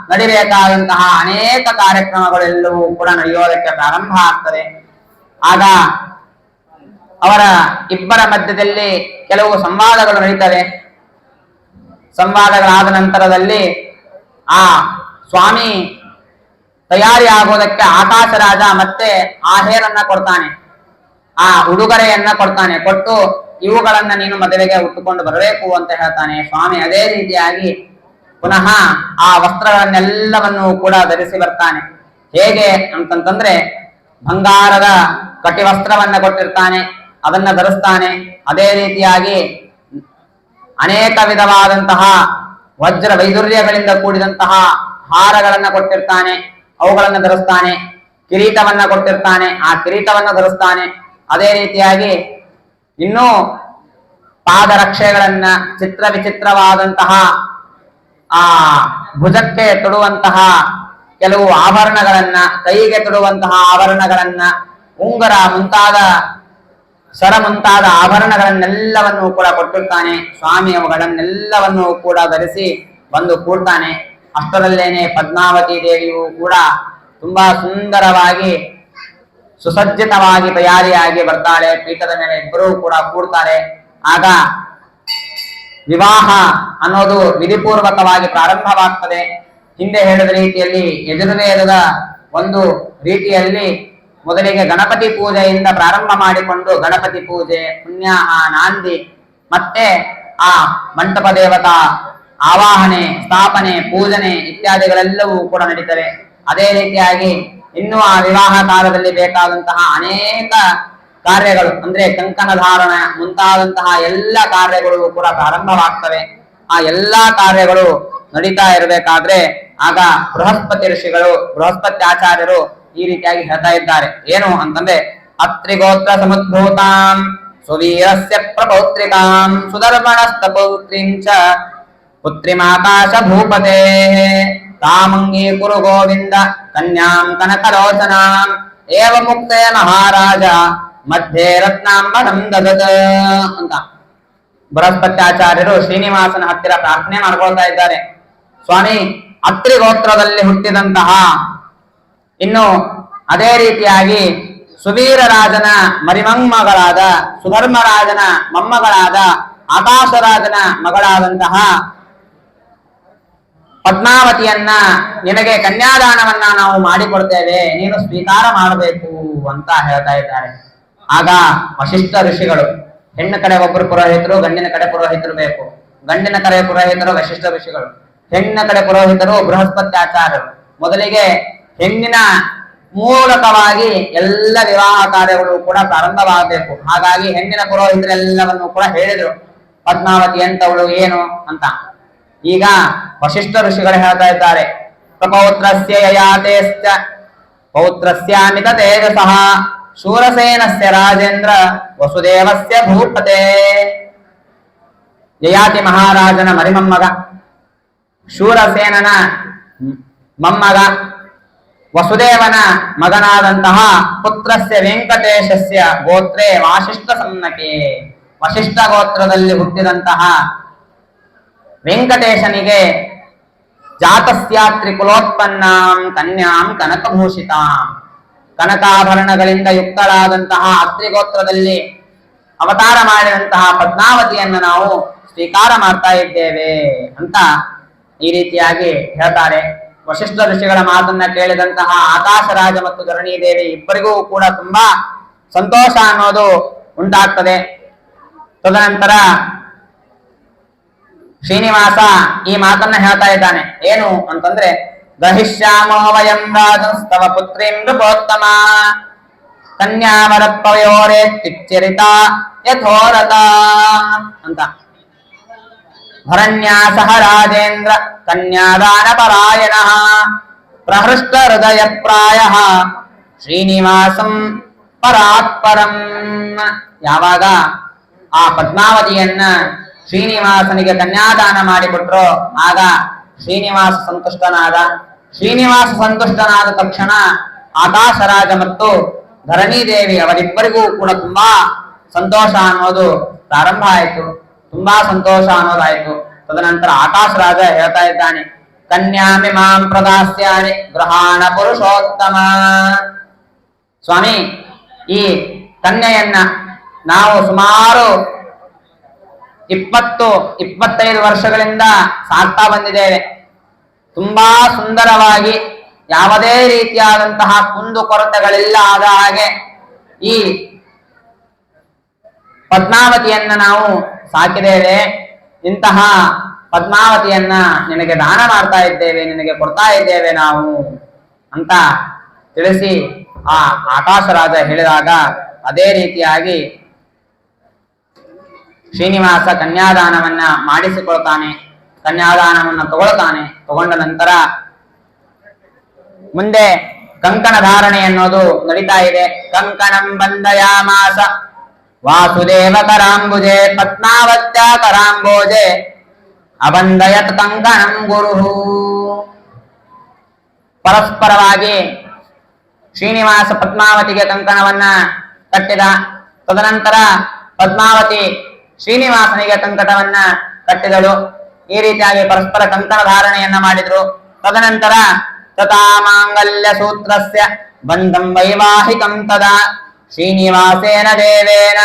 ನಡಿಬೇಕಾದಂತಹ ಅನೇಕ ಕಾರ್ಯಕ್ರಮಗಳೆಲ್ಲವೂ ಕೂಡ ನಡೆಯೋದಕ್ಕೆ ಪ್ರಾರಂಭ ಆಗ್ತದೆ. ಆಗ ಅವರ ಇಬ್ಬರ ಮಧ್ಯದಲ್ಲಿ ಕೆಲವು ಸಂವಾದಗಳು ನಡೀತವೆ. ಸಂವಾದಗಳಾದ ನಂತರದಲ್ಲಿ ಆ ಸ್ವಾಮಿ ತಯಾರಿ ಆಗೋದಕ್ಕೆ ಆಕಾಶರಾಜ ಮತ್ತೆ ಆಹೇರನ್ನ ಕೊಡ್ತಾನೆ, ಆ ಉಡುಗೊರೆಯನ್ನ ಕೊಡ್ತಾನೆ. ಕೊಟ್ಟು ಇವುಗಳನ್ನ ನೀನು ಮದುವೆಗೆ ಉಟ್ಟುಕೊಂಡು ಬರಬೇಕು ಅಂತ ಹೇಳ್ತಾನೆ. ಸ್ವಾಮಿ ಅದೇ ರೀತಿಯಾಗಿ ಪುನಃ ಆ ವಸ್ತ್ರಗಳನ್ನೆಲ್ಲವನ್ನು ಕೂಡ ಧರಿಸಿ ಬರ್ತಾನೆ. ಹೇಗೆ ಅಂತಂತಂದ್ರೆ ಬಂಗಾರದ ಕಟಿವಸ್ತ್ರವನ್ನ ಕೊಟ್ಟಿರ್ತಾನೆ, ಅದನ್ನ ಧರಿಸ್ತಾನೆ. ಅದೇ ರೀತಿಯಾಗಿ ಅನೇಕ ವಿಧವಾದಂತಹ ವಜ್ರ ವೈದುರ್ಯಗಳಿಂದ ಕೂಡಿದಂತಹ ಹಾರಗಳನ್ನ ಕೊಟ್ಟಿರ್ತಾನೆ, ಅವುಗಳನ್ನ ಧರಿಸ್ತಾನೆ. ಕಿರೀಟವನ್ನ ಕೊಟ್ಟಿರ್ತಾನೆ, ಆ ಕಿರೀಟವನ್ನ ಧರಿಸ್ತಾನೆ. ಅದೇ ರೀತಿಯಾಗಿ ಇನ್ನೂ ಪಾದರಕ್ಷೆಗಳನ್ನ, ಚಿತ್ರ ವಿಚಿತ್ರವಾದಂತಹ ಆ ಭುಜಕ್ಕೆ ತೊಡುವಂತಹ ಕೆಲವು ಆಭರಣಗಳನ್ನ, ಕೈಗೆ ತೊಡುವಂತಹ ಆಭರಣಗಳನ್ನ, ಉಂಗುರ ಮುಂತಾದ ಸರ ಮುಂತಾದ ಆಭರಣಗಳನ್ನೆಲ್ಲವನ್ನು ಕೂಡ ಕೊಟ್ಟಿರ್ತಾನೆ. ಸ್ವಾಮಿ ಅವುಗಳನ್ನೆಲ್ಲವನ್ನು ಕೂಡ ಧರಿಸಿ ಬಂದು ಕೂಡ್ತಾನೆ. ಅಷ್ಟರಲ್ಲೇನೆ ಪದ್ಮಾವತಿ ದೇವಿಯು ಕೂಡ ತುಂಬಾ ಸುಂದರವಾಗಿ ಸುಸಜ್ಜಿತವಾಗಿ ತಯಾರಿಯಾಗಿ ಬರ್ತಾಳೆ. ಪೀಠದ ಮೇಲೆ ಇಬ್ಬರೂ ಕೂಡ ಕೂಡ್ತಾರೆ. ಆಗ ವಿವಾಹ ಅನ್ನೋದು ವಿಧಿಪೂರ್ವಕವಾಗಿ ಪ್ರಾರಂಭವಾಗ್ತದೆ. ಹಿಂದೆ ಹೇಳಿದ ರೀತಿಯಲ್ಲಿ ಯಜುರ್ವೇದದ ಒಂದು ರೀತಿಯಲ್ಲಿ ಮೊದಲಿಗೆ ಗಣಪತಿ ಪೂಜೆಯಿಂದ ಪ್ರಾರಂಭ ಮಾಡಿಕೊಂಡು ಗಣಪತಿ ಪೂಜೆ, ಪುಣ್ಯಾಹ, ನಾಂದಿ, ಮತ್ತೆ ಆ ಮಂಟಪ ದೇವತಾ ಆವಾಹನೆ, ಸ್ಥಾಪನೆ, ಪೂಜನೆ ಇತ್ಯಾದಿಗಳೆಲ್ಲವೂ ಕೂಡ ನಡೀತವೆ. ಅದೇ ರೀತಿಯಾಗಿ ಇನ್ನು ಆ ವಿವಾಹ ಕಾಲದಲ್ಲಿ ಬೇಕಾದಂತಹ ಅನೇಕ ಕಾರ್ಯಗಳು ಅಂದ್ರೆ ಕಂಕಣ ಧಾರಣ ಮುಂತಾದಂತಹ ಎಲ್ಲ ಕಾರ್ಯಗಳು ಕೂಡ ಪ್ರಾರಂಭವಾಗ್ತವೆ. ಆ ಎಲ್ಲಾ ಕಾರ್ಯಗಳು ನಡೀತಾ ಇರಬೇಕಾದ್ರೆ ಆಗ ಬೃಹಸ್ಪತಿ ಋಷಿಗಳು, ಬೃಹಸ್ಪತಿ ಆಚಾರ್ಯರು ಈ ರೀತಿಯಾಗಿ ಹೇಳ್ತಾ ಇದ್ದಾರೆ. ಏನು ಅಂತಂದ್ರೆ, ಅತ್ರಿಗೋತ್ರ ಸಮುದ್ಭೂತಾಂ ಸುವೀರಸ್ಯ ಪ್ರಪೌತ್ರಿಕಾಂ ಸುಧರ್ಮಣಸ್ತಪೌತ್ರಿಂಚ ಪುತ್ರಿಮಾಕಾಶ ಭೂಪತೆ ತಾಮಂಗೀ ಕುರು ಗೋವಿಂದ ಕನ್ಯಾಂ ಕನಕಲೋಚನಾಂ ಏವ ಮುಕ್ತೇ ಮಹಾರಾಜ ಮಧ್ಯೆ ರತ್ನಾಂಬರಂ ದದತ ಅಂತ ಬೃಹಸ್ಪತಿ ಆಚಾರ್ಯರು ಶ್ರೀನಿವಾಸನ ಹತ್ತಿರ ಪ್ರಾರ್ಥನೆ ಮಾಡ್ಕೊಳ್ತಾ ಇದ್ದಾರೆ. ಸ್ವಾಮಿ, ಅತ್ರಿ ಗೋತ್ರದಲ್ಲಿ ಹುಟ್ಟಿದಂತಹ, ಇನ್ನು ಅದೇ ರೀತಿಯಾಗಿ ಸುವೀರ ರಾಜನ ಮರಿಮಮ್ಮಗಳಾದ, ಸುಧರ್ಮರಾಜನ ಮೊಮ್ಮಗಳಾದ, ಆಕಾಶರಾಜನ ಮಗಳಾದಂತಹ ಪದ್ಮಾವತಿಯನ್ನ ನಿನಗೆ ಕನ್ಯಾದಾನವನ್ನ ನಾವು ಮಾಡಿಕೊಡ್ತೇವೆ, ನೀನು ಸ್ವೀಕಾರ ಮಾಡಬೇಕು ಅಂತ ಹೇಳ್ತಾ ಇದ್ದಾರೆ. ಆಗ ವಶಿಷ್ಠ ಋಷಿಗಳು, ಹೆಣ್ಣು ಕಡೆ ಒಬ್ಬರು ಪುರೋಹಿತರು, ಗಂಡಿನ ಕಡೆ ಪುರೋಹಿತರು ಬೇಕು. ಗಂಡಿನ ಕಡೆ ಪುರೋಹಿತರು ವಶಿಷ್ಠ ಋಷಿಗಳು, ಹೆಣ್ಣಿನ ಕಡೆ ಪುರೋಹಿತರು ಬೃಹಸ್ಪತಿ ಆಚಾರ್ಯರು. ಮೊದಲಿಗೆ ಹೆಣ್ಣಿನ ಮೂಲಕವಾಗಿ ಎಲ್ಲ ವಿವಾಹ ಕಾರ್ಯಗಳು ಕೂಡ ಪ್ರಾರಂಭವಾಗಬೇಕು. ಹಾಗಾಗಿ ಹೆಣ್ಣಿನ ಪುರೋಹಿತರೆಲ್ಲವನ್ನು ಕೂಡ ಹೇಳಿದ್ರು, ಪದ್ಮಾವತಿ ಎಂತವಳು ಏನು ಅಂತ. ಈಗ ವಶಿಷ್ಠ ಋಷಿಗಳು ಹೇಳ್ತಾ ಇದ್ದಾರೆ, ಪ್ರಪೌತ್ರಸ್ಯ ಯಯಾತೇಶ್ಚ ಪೌತ್ರಸ್ಯಾಮಿತ ತೇಜಸಃ ಶೂರಸೇನಸ್ಯ ರಾಜೇಂದ್ರ ವಸುದೇವಸ್ಯ ಭೂಪತೆ. ಯಯಾತಿ ಮಹಾರಾಜನ ಮರಿಮಮ್ಮಗ, ಶೂರಸೇನನ ಮೊಮ್ಮಗ, ವಸುದೇವನ ಮಗನಾದಂತಹ ಪುತ್ರಸ್ಯ ವೆಂಕಟೇಶಸ್ಯ ಗೋತ್ರೇ ವಾಸಿಷ್ಠ ಸನ್ನಕೆ. ವಶಿಷ್ಠ ಗೋತ್ರದಲ್ಲಿ ಹುಟ್ಟಿದಂತಹ ವೆಂಕಟೇಶನಿಗೆ ಜಾತಸ್ಯಾತ್ರಿ ಕುಲೋತ್ಪನ್ನಾಂ ಕನ್ಯಾಂ ಕನಕಭೂಷಿತಾಂ, ಕನಕಾಭರಣಗಳಿಂದ ಯುಕ್ತಳಾದಂತಹ ಅತ್ರಿಗೋತ್ರದಲ್ಲಿ ಅವತಾರ ಮಾಡಿದಂತಹ ಪದ್ಮಾವತಿಯನ್ನು ನಾವು ಸ್ವೀಕಾರ ಮಾಡ್ತಾ ಇದ್ದೇವೆ ಅಂತ ಈ ರೀತಿಯಾಗಿ ಹೇಳ್ತಾರೆ. ವಶಿಷ್ಠ ಋಷಿಗಳ ಮಾತನ್ನ ಕೇಳಿದಂತಹ ಆಕಾಶರಾಜ ಮತ್ತು ಧರಣೀದೇವಿ ಇಬ್ಬರಿಗೂ ಕೂಡ ತುಂಬಾ ಸಂತೋಷ ಅನ್ನೋದು ಉಂಟಾಗ್ತದೆ. ತದನಂತರ ಶ್ರೀನಿವಾಸ ಈ ಮಾತನ್ನ ಹೇಳ್ತಾ ಇದ್ದಾನೆ. ಏನು ಅಂತಂದ್ರೆ, ಗ್ರಹಿಷ್ಯಾಮೋ ವಯಂ ರಾಜಸ್ತವ ಪುತ್ರೀಂ ನೃಪೋತ್ತಮ ಕನ್ಯಾವರತ್ವಯೋರೇ ತಿಚ್ಚರಿತ ಯಥೋರತ ಅಂತ. ಭರಣ್ಯಾಸಹ ರಾಜೇಂದ್ರ ಕನ್ಯಾದಾನ ಪರಾಯಣ ಪ್ರಹೃಷ್ಟ ಹೃದಯ ಪ್ರಾಯ ಶ್ರೀನಿವಾಸಂ ಪರಾತ್ಪರಂ. ಯಾವಾಗ ಆ ಪದ್ಮಾವತಿಯನ್ನ ಶ್ರೀನಿವಾಸನಿಗೆ ಕನ್ಯಾದಾನ ಮಾಡಿಕೊಟ್ರು, ಆಗ ಶ್ರೀನಿವಾಸ ಸಂತುಷ್ಟನಾದ. ಶ್ರೀನಿವಾಸ ಸಂತುಷ್ಟನಾದ ತಕ್ಷಣ ಆಕಾಶರಾಜ ಮತ್ತು ಧರಣೀದೇವಿ ಅವರಿಬ್ಬರಿಗೂ ಕೂಡ ತುಂಬಾ ಸಂತೋಷ ಅನ್ನೋದು ಪ್ರಾರಂಭ ಆಯಿತು, ತುಂಬಾ ಸಂತೋಷ ಅನ್ನೋದಾಯ್ತು. ತದನಂತರ ಆಕಾಶರಾಜ ಹೇಳ್ತಾ ಇದ್ದಾನೆ, ಕನ್ಯಾಮಿ ಮಾಂ ಪ್ರದಾಸ್ಯಾನಿ ಗೃಹಾಣ ಪುರುಷೋತ್ತಮ. ಸ್ವಾಮಿ, ಈ ಕನ್ಯೆಯನ್ನ ನಾವು ಸುಮಾರು 20-25 ವರ್ಷಗಳಿಂದ ಸಾಕ್ತಾ ಬಂದಿದ್ದೇವೆ. ತುಂಬಾ ಸುಂದರವಾಗಿ ಯಾವುದೇ ರೀತಿಯಾದಂತಹ ಕುಂದು ಕೊರತೆಗಳಿಲ್ಲದ ಹಾಗೆ ಈ ಪದ್ಮಾವತಿಯನ್ನ ನಾವು ಸಾಕಿದ್ದೇವೆ. ಇಂತಹ ಪದ್ಮಾವತಿಯನ್ನ ನಿನಗೆ ದಾನ ಮಾಡ್ತಾ ಇದ್ದೇವೆ, ನಿನಗೆ ಕೊಡ್ತಾ ಇದ್ದೇವೆ ನಾವು ಅಂತ ತಿಳಿಸಿ ಆ ಆಕಾಶರಾಜ ಹೇಳಿದಾಗ ಅದೇ ರೀತಿಯಾಗಿ ಶ್ರೀನಿವಾಸ ಕನ್ಯಾದಾನವನ್ನ ಮಾಡಿಸಿಕೊಳ್ತಾನೆ, ಕನ್ಯಾದಾನವನ್ನ ತಗೊಳ್ತಾನೆ. ತಗೊಂಡ ನಂತರ ಮುಂದೆ ಕಂಕಣ ಧಾರಣೆ ಅನ್ನೋದು ನಡೀತಾ ಇದೆ. ಕಂಕಣಂ ಬಂಧಯಾಮಾಸ ವಾಸುದೇವ ಕರಾಂಬುಜೆ ಪದ್ಮಾವತ್ಯ ಕರಾಂಬೋಜೆ ಅಬಂಧಯತ್ ಕಂಕಣಂ ಗುರು. ಪರಸ್ಪರವಾಗಿ ಶ್ರೀನಿವಾಸ ಪದ್ಮಾವತಿಗೆ ಕಂಕಣವನ್ನ ಕಟ್ಟಿದ. ತದನಂತರ ಪದ್ಮಾವತಿ ಶ್ರೀನಿವಾಸನಿಗೆ ಕಂಕಣವನ್ನ ಕಟ್ಟಿದಳು. ಈ ರೀತಿಯಾಗಿ ಪರಸ್ಪರ ಕಂಕಣ ಧಾರಣೆಯನ್ನ ಮಾಡಿದ್ರು. ತದನಂತರ ತಥಾ ಮಾಂಗಲ್ಯ ಸೂತ್ರಸ್ಯ ಬಂಧಂ ವೈವಾಹಿಕಂ ತದಾ ಶ್ರೀನಿವಾಸೇನ ದೇವೇನ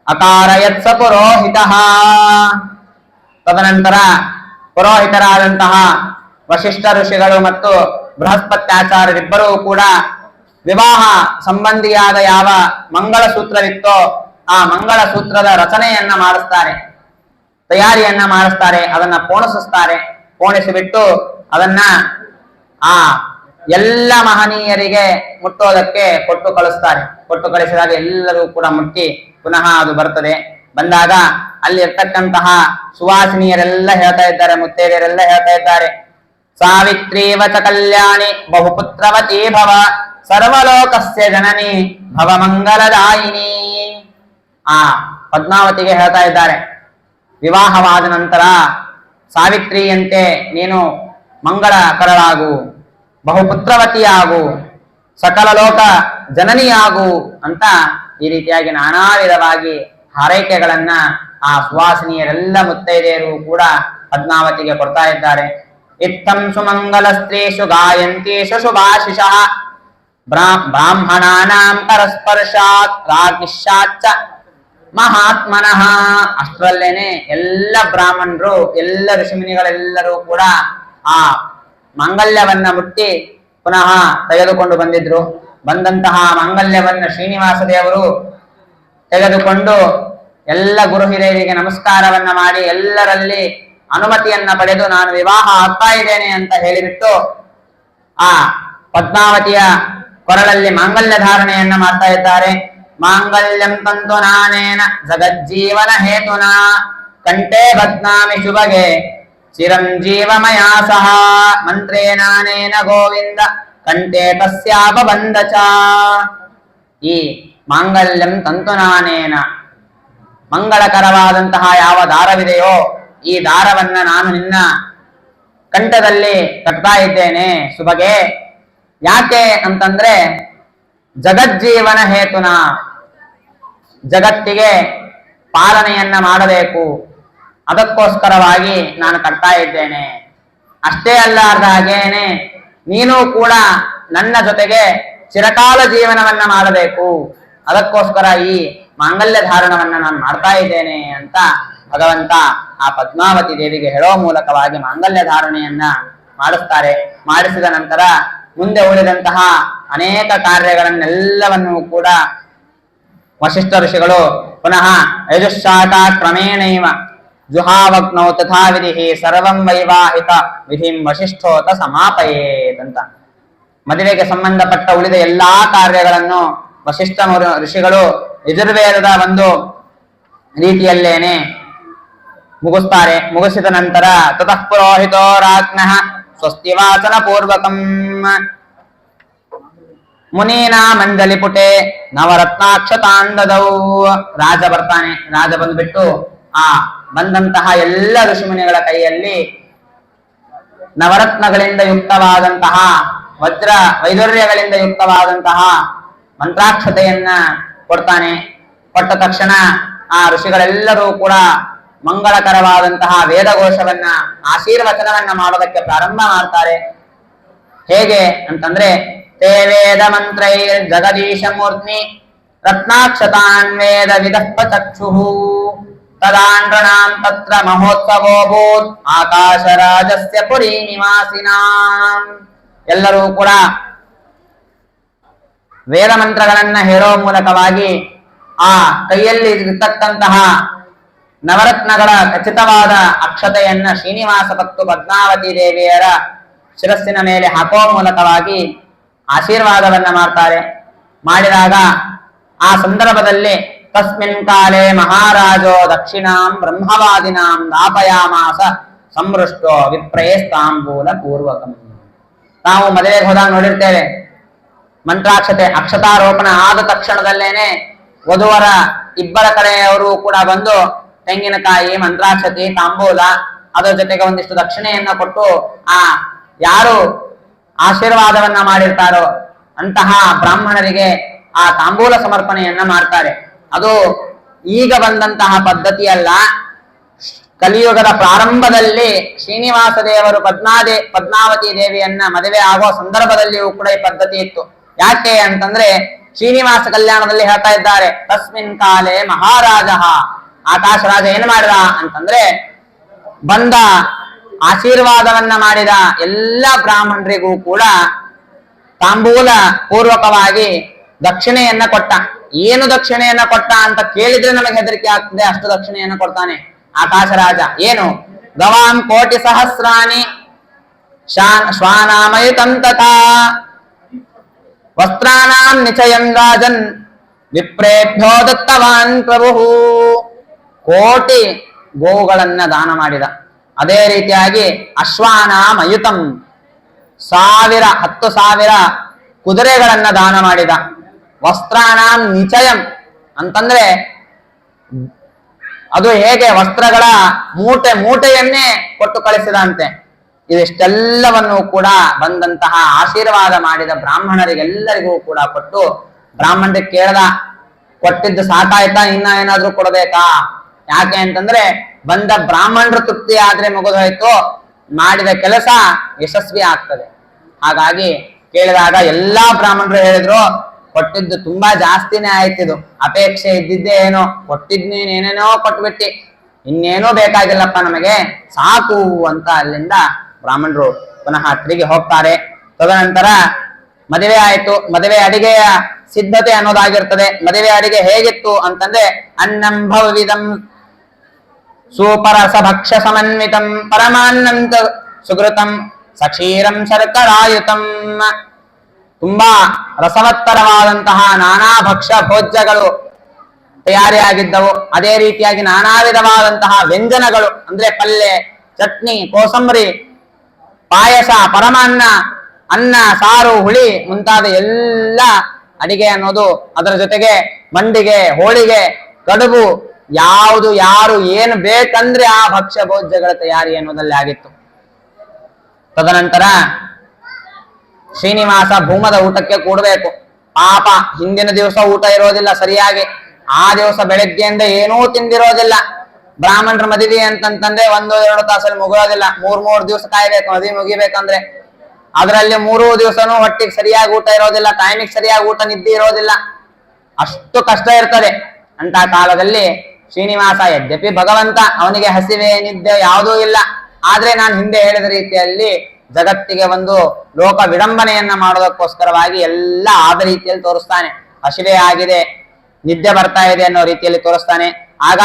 ಅಕಾರಯತ್ಸ ಪುರೋಹಿತಃ. ತದನಂತರ ಪುರೋಹಿತರಾದಂತಹ ವಶಿಷ್ಠ ಋಷಿಗಳು ಮತ್ತು ಬೃಹಸ್ಪತ್ಯಾಚಾರ್ಯರಿಬ್ಬರೂ ಕೂಡ ವಿವಾಹ ಸಂಬಂಧಿಯಾದ ಯಾವ ಮಂಗಳ ಸೂತ್ರವಿತ್ತೋ ಆ ಮಂಗಳ ಸೂತ್ರದ ರಚನೆಯನ್ನ ಮಾಡಿಸ್ತಾರೆ, ತಯಾರಿಯನ್ನ ಮಾಡಿಸ್ತಾರೆ, ಅದನ್ನ ಪೋಣಿಸುತ್ತಾರೆ. ಪೋಣಿಸಿಬಿಟ್ಟು ಅದನ್ನ ಆ ಎಲ್ಲ ಮಹನೀಯರಿಗೆ ಮುಟ್ಟೋದಕ್ಕೆ ಕೊಟ್ಟು ಕಳಿಸ್ತಾರೆ. ಕೊಟ್ಟು ಕಳಿಸಿದಾಗ ಎಲ್ಲರೂ ಕೂಡ ಮುಟ್ಟಿ ಪುನಃ ಅದು ಬರ್ತದೆ. ಬಂದಾಗ ಅಲ್ಲಿ ಇರ್ತಕ್ಕಂತಹ ಸುವಾಸಿನಿಯರೆಲ್ಲ ಹೇಳ್ತಾ ಇದ್ದಾರೆ, ಮುತ್ತೈದೆಯರೆಲ್ಲ ಹೇಳ್ತಾ ಇದ್ದಾರೆ, ಸಾವಿತ್ರೀವಚ ಕಲ್ಯಾಣಿ ಬಹುಪುತ್ರವತೀ ಭವ ಸರ್ವಲೋಕಸ್ಯ ಜನನಿ ಭವ ಮಂಗಲದಾಯಿನಿ. ಆ ಪದ್ಮಾವತಿಗೆ ಹೇಳ್ತಾ ಇದ್ದಾರೆ, ವಿವಾಹವಾದ ನಂತರ ಸಾವಿತ್ರಿಯಂತೆ ನೀನು ಮಂಗಳಕರಳಾಗು, ಬಹುಪುತ್ರವತಿಯಾಗು, ಸಕಲ ಲೋಕ ಜನನಿಯಾಗು ಅಂತ ಈ ರೀತಿಯಾಗಿ ನಾನಾ ವಿಧವಾಗಿ ಹಾರೈಕೆಗಳನ್ನ ಆ ಸುವಾಸಿನಿಯರೆಲ್ಲ ಮುತ್ತೈದೆಯರು ಕೂಡ ಪದ್ಮಾವತಿಗೆ ಕೊಡ್ತಾ ಇದ್ದಾರೆ. ಇತ್ತಂ ಸುಮಂಗಲ ಸ್ತ್ರೀಷು ಗಾಯಂತೀಷು ಶುಭಾಶಿಷಃ ಬ್ರಾಹ್ಮಣಾನಾಂ ಪರಸ್ಪರ್ಶಾತ್ ರಾಗಿಶ್ಚಾಚ್ಚ ಮಹಾತ್ಮನಃ. ಅಷ್ಟರಲ್ಲೇನೆ ಎಲ್ಲ ಬ್ರಾಹ್ಮಣರು, ಎಲ್ಲ ಋಷಿಮುನಿಗಳೆಲ್ಲರೂ ಕೂಡ ಆ ಮಾಂಗಲ್ಯವನ್ನ ಮುಟ್ಟಿ ಪುನಃ ತೆಗೆದುಕೊಂಡು ಬಂದಿದ್ರು. ಬಂದಂತಹ ಮಾಂಗಲ್ಯವನ್ನ ಶ್ರೀನಿವಾಸ ದೇವರು ತೆಗೆದುಕೊಂಡು ಎಲ್ಲ ಗುರು ಹಿರಿಯರಿಗೆ ನಮಸ್ಕಾರವನ್ನ ಮಾಡಿ ಎಲ್ಲರಲ್ಲಿ ಅನುಮತಿಯನ್ನ ಪಡೆದು ನಾನು ವಿವಾಹ ಆಗ್ತಾ ಇದ್ದೇನೆ ಅಂತ ಹೇಳಿಬಿಟ್ಟು ಆ ಪದ್ಮಾವತಿಯ ಕೊರಳಲ್ಲಿ ಮಾಂಗಲ್ಯ ಧಾರಣೆಯನ್ನ ಮಾಡ್ತಾ ಇದ್ದಾರೆ. ಮಾಂಗಲ್ಯಂ ತಂತು ನಾನೇನ ಜಗಜ್ಜೀವನ ಹೇತುನಾ ಕಂಠೇ ಬದ್ನಾಮಿ ಶುಭಗೆ ಚಿರಂಜೀವಮಯಾ ಸಹ ಮಂತ್ರೇನಾನೇನ ಗೋವಿಂದ ಕಂಠೇ ತಸ್ಯಾಪಬಂಧ ಚ. ಈ ಮಾಂಗಲ್ಯಂ ತಂತುನಾನೇನ, ಮಂಗಳಕರವಾದಂತಹ ಯಾವ ದಾರವಿದೆಯೋ ಈ ದಾರವನ್ನ ನಾನು ನಿನ್ನ ಕಂಠದಲ್ಲಿ ಕಟ್ತಾ ಇದ್ದೇನೆ ಸುಬಗೆ. ಯಾಕೆ ಅಂತಂದ್ರೆ ಜಗಜ್ಜೀವನ ಹೇತುನ, ಜಗತ್ತಿಗೆ ಪಾಲನೆಯನ್ನ ಮಾಡಬೇಕು, ಅದಕ್ಕೋಸ್ಕರವಾಗಿ ನಾನು ಕಟ್ತಾ ಇದ್ದೇನೆ. ಅಷ್ಟೇ ಅಲ್ಲಾರ್ದ ಹಾಗೇನೆ ನೀನು ಕೂಡ ನನ್ನ ಜೊತೆಗೆ ಚಿರಕಾಲ ಜೀವನವನ್ನ ಮಾಡಬೇಕು, ಅದಕ್ಕೋಸ್ಕರ ಈ ಮಾಂಗಲ್ಯ ಧಾರಣವನ್ನ ನಾನು ಮಾಡ್ತಾ ಇದ್ದೇನೆ ಅಂತ ಭಗವಂತ ಆ ಪದ್ಮಾವತಿ ದೇವಿಗೆ ಹೇಳೋ ಮೂಲಕವಾಗಿ ಮಾಂಗಲ್ಯ ಧಾರಣೆಯನ್ನ ಮಾಡಿಸ್ತಾರೆ. ಮಾಡಿಸಿದ ನಂತರ ಮುಂದೆ ಉಳಿದಂತಹ ಅನೇಕ ಕಾರ್ಯಗಳನ್ನೆಲ್ಲವನ್ನು ಕೂಡ ವಶಿಷ್ಠ ಋಷಿಗಳು ಪುನಃ ಯಜುಶಾಖ ಕ್ರಮೇಣೈವ ಜುಹಾವಗ್ನೌ ತಥಾ ವಿಧಿ ಸರ್ವಂ ವೈವಾಹಿಕ ವಿಧಿಂ ವಶಿಷ್ಠೋತ ಸಮಾಪಯೇತ್ ಅಂತ. ಮದುವೆಗೆ ಸಂಬಂಧಪಟ್ಟ ಉಳಿದ ಎಲ್ಲಾ ಕಾರ್ಯಗಳನ್ನು ವಶಿಷ್ಠ ಋಷಿಗಳು ಯಜುರ್ವೇದದ ಒಂದು ರೀತಿಯಲ್ಲೇನೆ ಮುಗಿಸ್ತಾರೆ. ಮುಗಿಸಿದ ನಂತರ ತತಃ ಪುರೋಹಿತೋ ರಾಜ್ಞಃ ಸ್ವಸ್ತಿ ವಾಚನ ಪೂರ್ವಕಂ ಮುನೀನಾ ಮಂಜಲಿ ಪುಟೆ ನವರತ್ನಾಕ್ಷತಾಂದದೌ. ರಾಜ ಬರ್ತಾನೆ. ರಾಜ ಬಂದ್ಬಿಟ್ಟು ಆ ಬಂದಂತಹ ಎಲ್ಲ ಋಷಿಮುನಿಗಳ ಕೈಯಲ್ಲಿ ನವರತ್ನಗಳಿಂದ ಯುಕ್ತವಾದಂತಹ ವಜ್ರ ವೈದೂರ್ಯಗಳಿಂದ ಯುಕ್ತವಾದಂತಹ ಮಂತ್ರಾಕ್ಷತೆಯನ್ನ ಕೊಡ್ತಾನೆ. ಕೊಟ್ಟ ತಕ್ಷಣ ಆ ಋಷಿಗಳೆಲ್ಲರೂ ಕೂಡ ಮಂಗಳಕರವಾದಂತಹ ವೇದಘೋಷವನ್ನ ಆಶೀರ್ವಚನವನ್ನ ಮಾಡೋದಕ್ಕೆ ಪ್ರಾರಂಭ ಮಾಡ್ತಾರೆ. ಹೇಗೆ ಅಂತಂದ್ರೆ ತೇ ವೇದ ಮಂತ್ರೈ ಜಗದೀಶ ಮೂರ್ತಿ ರತ್ನಾಕ್ಷತಾನ್ ವೇದ ವಿದಪ್ಪ ಚಕ್ಷುಃ ತದಾಂಡ್ರಣಾಂ ತತ್ರ ಮಹೋತ್ಸವೋಭೂತ್ ಆಕಾಶರಾಜಸ್ಯ ಪುರಿ ನಿವಾಸಿನಾಂ. ಎಲ್ಲರೂ ಕೂಡ ವೇದ ಮಂತ್ರಗಳನ್ನ ಹೇಳೋ ಮೂಲಕವಾಗಿ ಆ ಕೈಯಲ್ಲಿ ಇರತಕ್ಕಂತಹ ನವರತ್ನಗಳ ಖಚಿತವಾದ ಅಕ್ಷತೆಯನ್ನ ಶ್ರೀನಿವಾಸ ಮತ್ತು ಪದ್ಮಾವತಿ ದೇವಿಯರ ಶಿರಸ್ಸಿನ ಮೇಲೆ ಹಾಕೋ ಮೂಲಕವಾಗಿ ಆಶೀರ್ವಾದವನ್ನ ಮಾಡ್ತಾರೆ. ಮಾಡಿದಾಗ ಆ ಸಂದರ್ಭದಲ್ಲಿ ತಸ್ಮಿನ್ ಕಾಲೇ ಮಹಾರಾಜೋ ದಕ್ಷಿಣಾಂ ಬ್ರಹ್ಮವಾದಿನಾಂ ದಾಪಯಾಮಾಸ ಸಂವೃಷ್ಟೋ ವಿಪ್ರೇಸ್ತಾಂಬೂಲ ಪೂರ್ವಕಂ. ನಾವು ಮದುವೆಗೆ ಹೋದಾಗ ನೋಡಿರ್ತೇವೆ, ಮಂತ್ರಾಕ್ಷತೆ ಅಕ್ಷತಾರೋಪಣ ಆದ ತಕ್ಷಣದಲ್ಲೇನೆ ವಧುವರ ಇಬ್ಬರ ಕಡೆಯವರು ಕೂಡ ಬಂದು ತೆಂಗಿನಕಾಯಿ, ಮಂತ್ರಾಕ್ಷತೆ, ತಾಂಬೂಲ, ಅದರ ಜೊತೆಗೆ ಒಂದಿಷ್ಟು ದಕ್ಷಿಣೆಯನ್ನ ಕೊಟ್ಟು ಆ ಯಾರು ಆಶೀರ್ವಾದವನ್ನ ಮಾಡಿರ್ತಾರೋ ಅಂತಹ ಬ್ರಾಹ್ಮಣರಿಗೆ ಆ ತಾಂಬೂಲ ಸಮರ್ಪಣೆಯನ್ನ ಮಾಡ್ತಾರೆ. ಅದು ಈಗ ಬಂದಂತಹ ಪದ್ಧತಿ ಅಲ್ಲ. ಕಲಿಯುಗದ ಪ್ರಾರಂಭದಲ್ಲಿ ಶ್ರೀನಿವಾಸ ದೇವರು ಪದ್ಮಾವತಿ ದೇವಿಯನ್ನ ಮದುವೆ ಆಗೋ ಸಂದರ್ಭದಲ್ಲಿಯೂ ಕೂಡ ಈ ಪದ್ಧತಿ ಇತ್ತು. ಯಾಕೆ ಅಂತಂದ್ರೆ ಶ್ರೀನಿವಾಸ ಕಲ್ಯಾಣದಲ್ಲಿ ಹೇಳ್ತಾ ಇದ್ದಾರೆ, ತಸ್ಮಿನ್ ಕಾಲೇ ಮಹಾರಾಜ, ಆಕಾಶ ರಾಜ ಏನ್ ಮಾಡಿದ ಅಂತಂದ್ರೆ ಬಂದ ಆಶೀರ್ವಾದವನ್ನ ಮಾಡಿದ ಎಲ್ಲ ಬ್ರಾಹ್ಮಣರಿಗೂ ಕೂಡ ತಾಂಬೂಲ ಪೂರ್ವಕವಾಗಿ ದಕ್ಷಿಣೆಯನ್ನ ಕೊಟ್ಟ. ಏನು ದಕ್ಷಿಣೆಯನ್ನ ಕೊಟ್ಟ ಅಂತ ಕೇಳಿದ್ರೆ ನಮಗೆ ಹೆದರಿಕೆ ಆಗ್ತದೆ, ಅಷ್ಟು ದಕ್ಷಿಣೆಯನ್ನ ಕೊಡ್ತಾನೆ ಆಕಾಶ ರಾಜ. ಏನು? ಗವಾಂ ಕೋಟಿ ಸಹಸ್ರಾಣಿ ಶ್ವಾನಾಮಯುತಂ ತಥಾ ವಸ್ತ್ರಾಣಾಂ ನಿಚಯಂ ರಾಜನ್ ವಿಪ್ರೇಭ್ಯೋ ದತ್ತವಾನ್ ಪ್ರಭು. ಕೋಟಿ ಗೋವುಗಳನ್ನ ದಾನ ಮಾಡಿದ. ಅದೇ ರೀತಿಯಾಗಿ ಅಶ್ವಾನಾಮಯುತಂ 10,000 ಕುದುರೆಗಳನ್ನ ದಾನ ಮಾಡಿದ. ವಸ್ತ್ರಾಣಾಂ ನಿಚಯಂ ಅಂತಂದ್ರೆ ಅದು ಹೇಗೆ ವಸ್ತ್ರಗಳ ಮೂಟೆಯನ್ನೇ ಕೊಟ್ಟು ಕಳಿಸಿದಂತೆ. ಇದಿಷ್ಟೆಲ್ಲವನ್ನು ಕೂಡ ಬಂದಂತಹ ಆಶೀರ್ವಾದ ಮಾಡಿದ ಬ್ರಾಹ್ಮಣರಿಗೆಲ್ಲರಿಗೂ ಕೂಡ ಕೊಟ್ಟು, ಬ್ರಾಹ್ಮಣರಿಗೆ ಕೇಳ್ದ, ಕೊಟ್ಟಿದ್ದು ಸಾಕಾಯ್ತಾ, ಇನ್ನ ಏನಾದ್ರೂ ಕೊಡ್ಬೇಕಾ? ಯಾಕೆ ಅಂತಂದ್ರೆ ಬಂದ ಬ್ರಾಹ್ಮಣರು ತೃಪ್ತಿ ಆದ್ರೆ ಮುಗಿದೋಯ್ತು, ಮಾಡಿದ ಕೆಲಸ ಯಶಸ್ವಿ ಆಗ್ತದೆ. ಹಾಗಾಗಿ ಕೇಳಿದಾಗ ಎಲ್ಲಾ ಬ್ರಾಹ್ಮಣರು ಹೇಳಿದ್ರು, ಕೊಟ್ಟಿದ್ದು ತುಂಬಾ ಜಾಸ್ತಿನೇ ಆಯ್ತಿದು, ಅಪೇಕ್ಷೆ ಇದ್ದಿದ್ದೇ ಏನೋ, ಕೊಟ್ಟಿದ್ ನೀನ್ ಏನೇನೋ ಕೊಟ್ಬಿಟ್ಟಿ, ಇನ್ನೇನೋ ಬೇಕಾಗಿಲ್ಲಪ್ಪ ನಮಗೆ, ಸಾಕು ಅಂತ ಅಲ್ಲಿಂದ ಬ್ರಾಹ್ಮಣರು ಪುನಃ ತಿರುಗಿ ಹೋಗ್ತಾರೆ. ತದನಂತರ ಮದುವೆ ಆಯ್ತು. ಮದುವೆ ಅಡಿಗೆಯ ಸಿದ್ಧತೆ ಅನ್ನೋದಾಗಿರ್ತದೆ. ಮದುವೆ ಅಡಿಗೆ ಹೇಗಿತ್ತು ಅಂತಂದ್ರೆ ಅನ್ನಂ ಭವವಿದಂ ಸೂಪರಸ ಭಕ್ಷ್ಯ ಸಮನ್ವಿತಂ ಪರಮಾನ್ನಂತ ಸುಗೃತಂ ಸಕ್ಷೀರಂ ಶರ್ಕರಾಯುತಂ. ತುಂಬಾ ರಸವತ್ತರವಾದಂತಹ ನಾನಾ ಭಕ್ಷ್ಯ ಭೋಜ್ಯಗಳು ತಯಾರಿಯಾಗಿದ್ದವು. ಅದೇ ರೀತಿಯಾಗಿ ನಾನಾ ವಿಧವಾದಂತಹ ವ್ಯಂಜನಗಳು ಅಂದ್ರೆ ಪಲ್ಯ, ಚಟ್ನಿ, ಕೋಸಂಬರಿ, ಪಾಯಸ, ಪರಮಾನ್ನ, ಅನ್ನ, ಸಾರು, ಹುಳಿ ಮುಂತಾದ ಎಲ್ಲ ಅಡಿಗೆ ಅನ್ನೋದು, ಅದರ ಜೊತೆಗೆ ಮಂಡಿಗೆ, ಹೋಳಿಗೆ, ಕಡುಬು, ಯಾವುದು ಯಾರು ಏನು ಬೇಕಂದ್ರೆ ಆ ಭಕ್ಷ್ಯ ಭೋಜ್ಯಗಳ ತಯಾರಿ ಅನ್ನೋದಲ್ಲಿ ಆಗಿತ್ತು. ತದನಂತರ ಶ್ರೀನಿವಾಸ ಭೂಮದ ಊಟಕ್ಕೆ ಕೂಡಬೇಕು. ಪಾಪ ಹಿಂದಿನ ದಿವಸ ಊಟ ಇರೋದಿಲ್ಲ ಸರಿಯಾಗಿ, ಆ ದಿವಸ ಬೆಳಗ್ಗೆಯಿಂದ ಏನೂ ತಿಂದಿರೋದಿಲ್ಲ. ಬ್ರಾಹ್ಮಣರ ಮದುವೆ ಅಂತಂತಂದ್ರೆ 1-2 ತಾಸಲ್ಲಿ ಮುಗಿಯೋದಿಲ್ಲ, 3 ದಿವಸ ಕಾಯ್ಬೇಕು ಮದುವೆ ಮುಗಿಬೇಕಂದ್ರೆ. ಅದರಲ್ಲಿ 3 ದಿವಸನೂ ಹೊಟ್ಟಿಗೆ ಸರಿಯಾಗಿ ಊಟ ಇರೋದಿಲ್ಲ, ಟೈಮಿಗೆ ಸರಿಯಾಗಿ ಊಟ ನಿದ್ದೆ ಇರೋದಿಲ್ಲ, ಅಷ್ಟು ಕಷ್ಟ ಇರ್ತದೆ. ಅಂತ ಕಾಲದಲ್ಲಿ ಶ್ರೀನಿವಾಸ, ಯದ್ಯಪಿ ಭಗವಂತ, ಅವನಿಗೆ ಹಸಿವೆ ನಿದ್ದೆ ಯಾವುದೂ ಇಲ್ಲ, ಆದ್ರೆ ನಾನು ಹಿಂದೆ ಹೇಳಿದ ರೀತಿಯಲ್ಲಿ ಜಗತ್ತಿಗೆ ಒಂದು ಲೋಕ ವಿಡಂಬನೆಯನ್ನ ಮಾಡೋದಕ್ಕೋಸ್ಕರವಾಗಿ ಎಲ್ಲ ಆದ ರೀತಿಯಲ್ಲಿ ತೋರಿಸ್ತಾನೆ. ಹಸಿವೆ ಆಗಿದೆ, ನಿದ್ದೆ ಬರ್ತಾ ಇದೆ ಅನ್ನೋ ರೀತಿಯಲ್ಲಿ ತೋರಿಸ್ತಾನೆ. ಆಗ